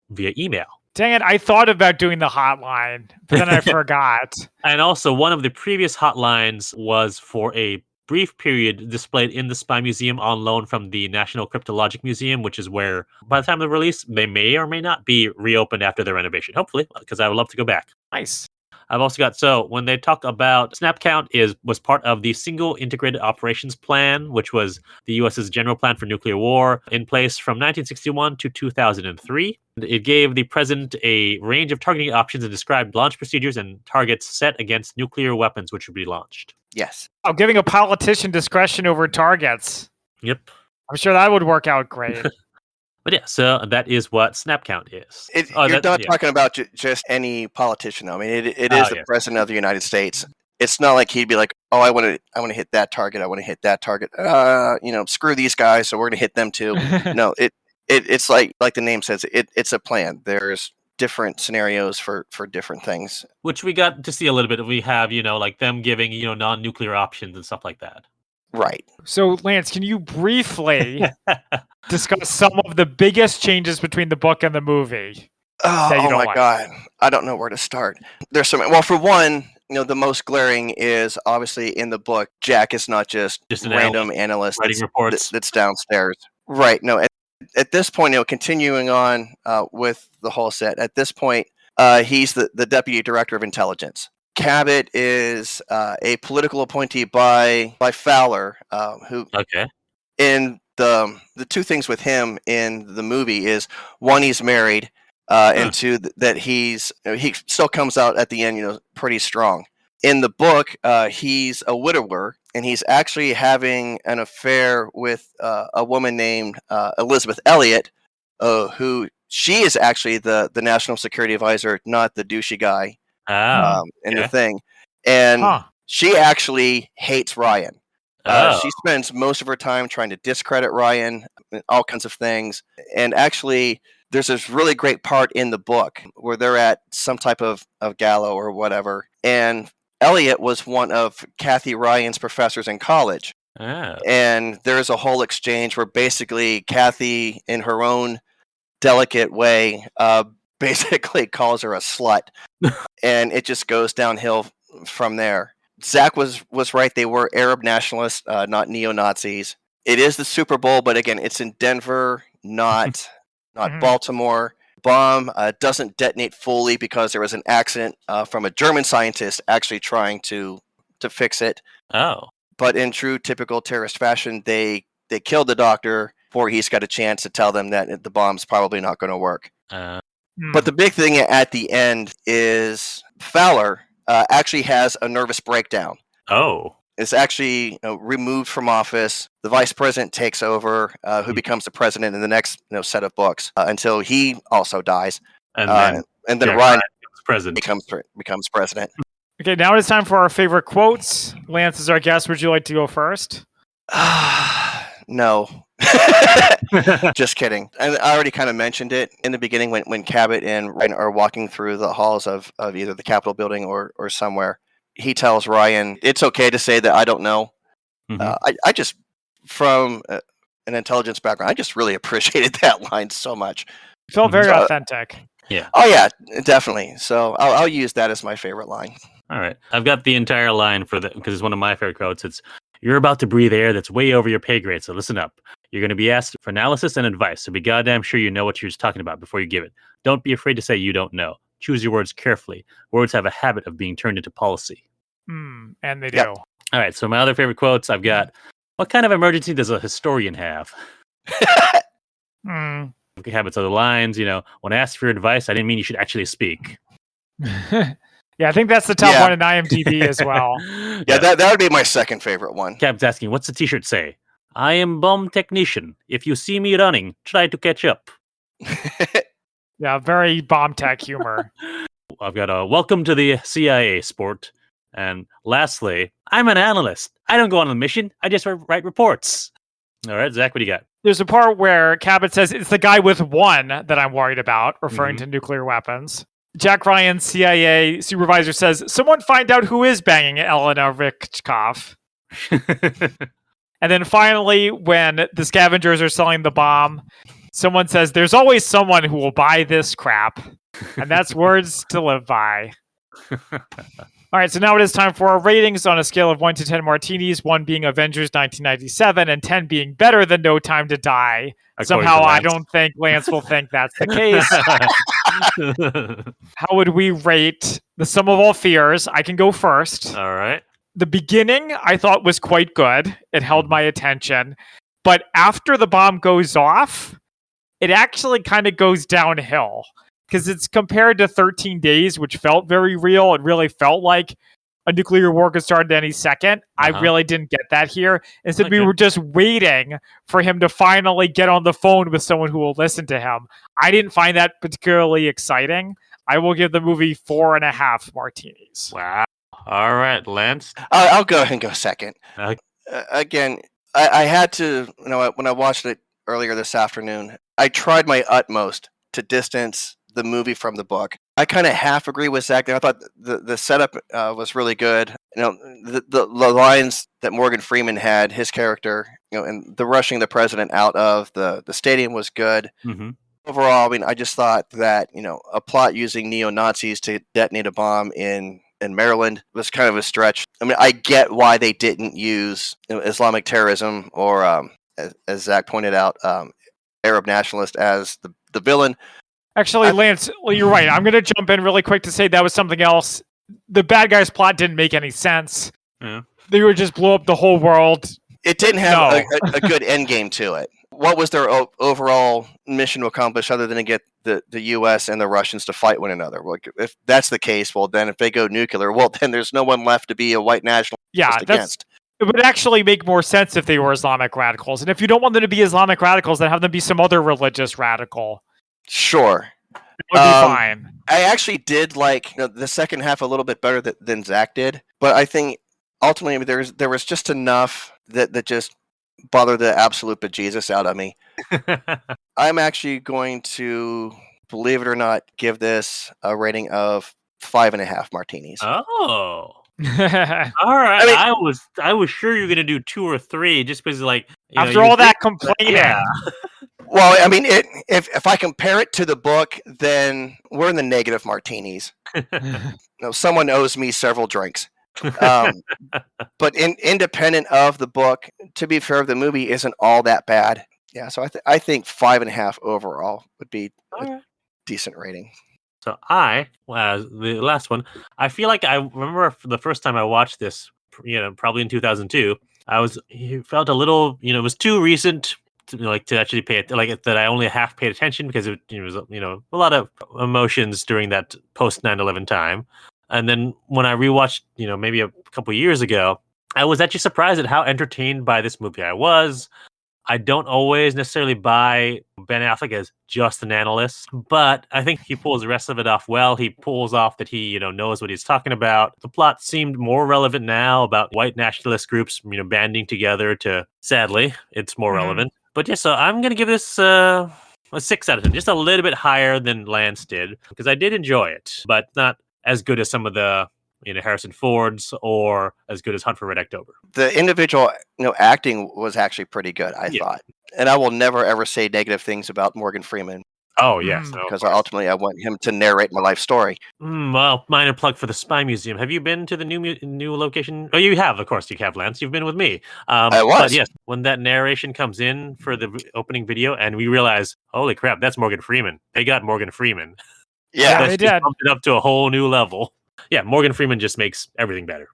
via email. Dang it, I thought about doing the hotline, but then I forgot. And also, one of the previous hotlines was for a brief period displayed in the Spy Museum on loan from the National Cryptologic Museum, which is where, by the time of the release, they may or may not be reopened after the renovation. Hopefully, because I would love to go back. Nice. I've also got, so when they talk about snap count was part of the Single Integrated Operations Plan, which was the U.S.'s general plan for nuclear war, in place from 1961 to 2003. It gave the president a range of targeting options and described launch procedures and targets set against nuclear weapons which would be launched. Yes. Oh, giving a politician discretion over targets. Yep. I'm sure that would work out great. But yeah, so that is what snap count is. You're not talking about just any politician. I mean, it is the president of the United States. It's not like he'd be like, "Oh, I want to hit that target. I want to hit that target. Screw these guys, so we're going to hit them too." No, it's like the name says. It's a plan. There's different scenarios for different things, which we got to see a little bit. We have like them giving non-nuclear options and stuff like that. Right. So, Lance, can you briefly discuss some of the biggest changes between the book and the movie? Oh my God. I don't know where to start. There's so many. Well, for one, the most glaring is obviously in the book, Jack is not just a random analyst writing reports that's downstairs. Right. No, at this point, continuing on with the whole set, at this point, he's the deputy director of intelligence. Cabot is a political appointee by Fowler, who in the two things with him in the movie is, one, he's married, and two, that he still comes out at the end pretty strong. In the book, he's a widower, and he's actually having an affair with a woman named Elizabeth Elliott, who she is actually the national security advisor, not the douchey guy. The thing, and she actually hates Ryan. She spends most of her time trying to discredit Ryan, all kinds of things. And actually, there's this really great part in the book where they're at some type of gala or whatever, and Elliot was one of Kathy Ryan's professors in college. And there's a whole exchange where basically Kathy, in her own delicate way, basically calls her a slut, and it just goes downhill from there. Zach was right. They were Arab nationalists, not neo-Nazis. It is the Super Bowl, but again, it's in Denver, not Baltimore. Bomb doesn't detonate fully because there was an accident from a German scientist actually trying to fix it. But in true typical terrorist fashion, they killed the doctor before he's got a chance to tell them that the bomb's probably not going to work. But the big thing at the end is Fowler actually has a nervous breakdown. Is actually removed from office. The vice president takes over, who becomes the president in the next set of books until he also dies. And then Ryan becomes president. Okay, now it's time for our favorite quotes. Lance is our guest. Would you like to go first? No. Just kidding. And I already kind of mentioned it in the beginning when Cabot and Ryan are walking through the halls of either the Capitol building or somewhere. He tells Ryan, it's okay to say that I don't know. I just, from an intelligence background, I just really appreciated that line so much. It felt very authentic. Yeah. Oh, yeah, definitely. So I'll use that as my favorite line. All right. I've got the entire line because it's one of my favorite quotes. It's, "You're about to breathe air that's way over your pay grade, so listen up. You're going to be asked for analysis and advice, so be goddamn sure you know what you're talking about before you give it. Don't be afraid to say you don't know. Choose your words carefully. Words have a habit of being turned into policy." And they do. All right, so my other favorite quotes, I've got, "What kind of emergency does a historian have?" Habits of the lines, when asked for advice, I didn't mean you should actually speak. Yeah, I think that's the top one in IMDb as well. Yeah, that would be my second favorite one. Cap's asking, "What's the t-shirt say?" I am bomb technician. If you see me running, try to catch up. Yeah, very bomb tech humor. I've got a welcome to the CIA sport. And lastly, I'm an analyst. I don't go on a mission. I just write reports. All right, Zach, what do you got? There's a part where Cabot says it's the guy with one that I'm worried about, referring to nuclear weapons. Jack Ryan's CIA supervisor says, someone find out who is banging Elena Richkov. And then finally, when the scavengers are selling the bomb, someone says, there's always someone who will buy this crap. And that's words to live by. All right, so now it is time for our ratings on a scale of 1 to 10 martinis, 1 being Avengers 1997 and 10 being better than No Time to Die. Somehow I don't think Lance will think that's the case. How would we rate The Sum of All Fears? I can go first. All right. The beginning I thought was quite good. It held my attention. But after the bomb goes off, it actually kind of goes downhill. Because it's compared to 13 Days, which felt very real. It really felt like a nuclear war could start at any second. I really didn't get that here. Instead, we were just waiting for him to finally get on the phone with someone who will listen to him. I didn't find that particularly exciting. I will give the movie 4.5 martinis. Wow. All right, Lance. I'll go ahead and go second. Again, I had to, when I watched it earlier this afternoon, I tried my utmost to distance the movie from the book. I kind of half agree with Zach there. I thought the setup was really good. The lines that Morgan Freeman had, his character, and the rushing the president out of the stadium was good. Mm-hmm. Overall, I mean, I just thought that, a plot using neo-Nazis to detonate a bomb in Maryland was kind of a stretch. I mean, I get why they didn't use Islamic terrorism or, as Zach pointed out, Arab nationalist as the villain. Actually, Lance, you're right. I'm going to jump in really quick to say that was something else. The bad guy's plot didn't make any sense. Yeah. They would just blow up the whole world. It didn't have a good end game to it. What was their overall mission to accomplish other than to get the U.S. and the Russians to fight one another? Well, if that's the case, well, then if they go nuclear, well, then there's no one left to be a white nationalist against. It would actually make more sense if they were Islamic radicals. And if you don't want them to be Islamic radicals, then have them be some other religious radical. Sure. That would be fine. I actually did like the second half a little bit better than Zach did, but I think ultimately there was just enough that just bothered the absolute bejesus out of me. I'm actually going to, believe it or not, give this a rating of 5.5 martinis. Oh. All right. I mean, I was sure you were gonna do 2 or 3 just because after all that complaining. Yeah. Well, I mean, if I compare it to the book, then we're in the negative martinis. Someone owes me several drinks. But independent of the book, to be fair, the movie isn't all that bad. Yeah, so I think 5.5 overall would be a decent rating. So the last one, I feel like I remember the first time I watched this, probably in 2002, felt a little, it was too recent to actually pay it, that I only half paid attention because it was, a lot of emotions during that post 9/11 time. And then when I rewatched, maybe a couple years ago, I was actually surprised at how entertained by this movie I was. I don't always necessarily buy Ben Affleck as just an analyst, but I think he pulls the rest of it off well. He pulls off that he, knows what he's talking about. The plot seemed more relevant now about white nationalist groups, banding together to, sadly, it's more relevant. But yeah, so I'm going to give this a 6 out of 10, just a little bit higher than Lance did, because I did enjoy it, but not as good as some of the Harrison Ford's or as good as Hunt for Red October. The individual acting was actually pretty good, I thought. And I will never ever say negative things about Morgan Freeman. Oh, yes. Because ultimately I want him to narrate my life story. Well, minor plug for the Spy Museum. Have you been to the new location? Oh, you have. Of course you have, Lance. You've been with me. I was. But yes, when that narration comes in for the opening video and we realize, holy crap, that's Morgan Freeman. They got Morgan Freeman. Yeah, they did. Bumped it up to a whole new level. Yeah, Morgan Freeman just makes everything better.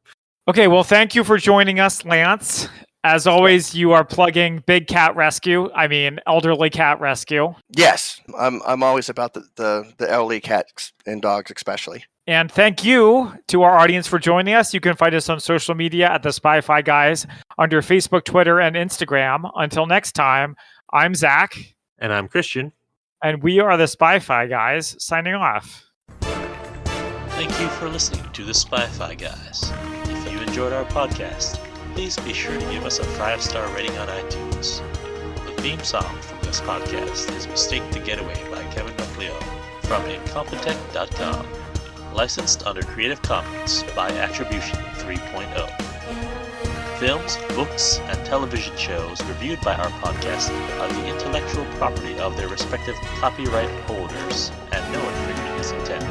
Okay, well, thank you for joining us, Lance. As always, you are plugging Big Cat Rescue. I mean, Elderly Cat Rescue. Yes, I'm always about the elderly cats and dogs, especially. And thank you to our audience for joining us. You can find us on social media at the Spy-Fi Guys under Facebook, Twitter, and Instagram. Until next time, I'm Zach. And I'm Christian. And we are the Spy-Fi Guys, signing off. Thank you for listening to the Spy-Fi Guys. If you enjoyed our podcast, please be sure to give us a 5-star rating on iTunes. The theme song from this podcast is Mistake the Getaway by Kevin MacLeod from Incompetech.com. Licensed under Creative Commons by Attribution 3.0. Films, books, and television shows reviewed by our podcast are the intellectual property of their respective copyright holders, and no infringement is intended.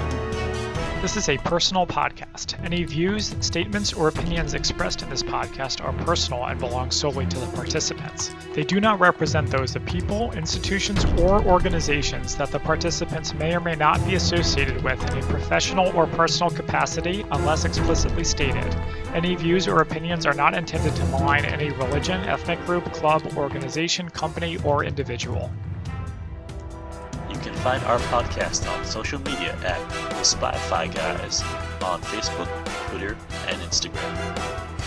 This is a personal podcast. Any views, statements, or opinions expressed in this podcast are personal and belong solely to the participants. They do not represent those of people, institutions, or organizations that the participants may or may not be associated with in a professional or personal capacity unless explicitly stated. Any views or opinions are not intended to malign any religion, ethnic group, club, organization, company, or individual. You can find our podcast on social media at The Spy-Fi Guys on Facebook, Twitter, and Instagram.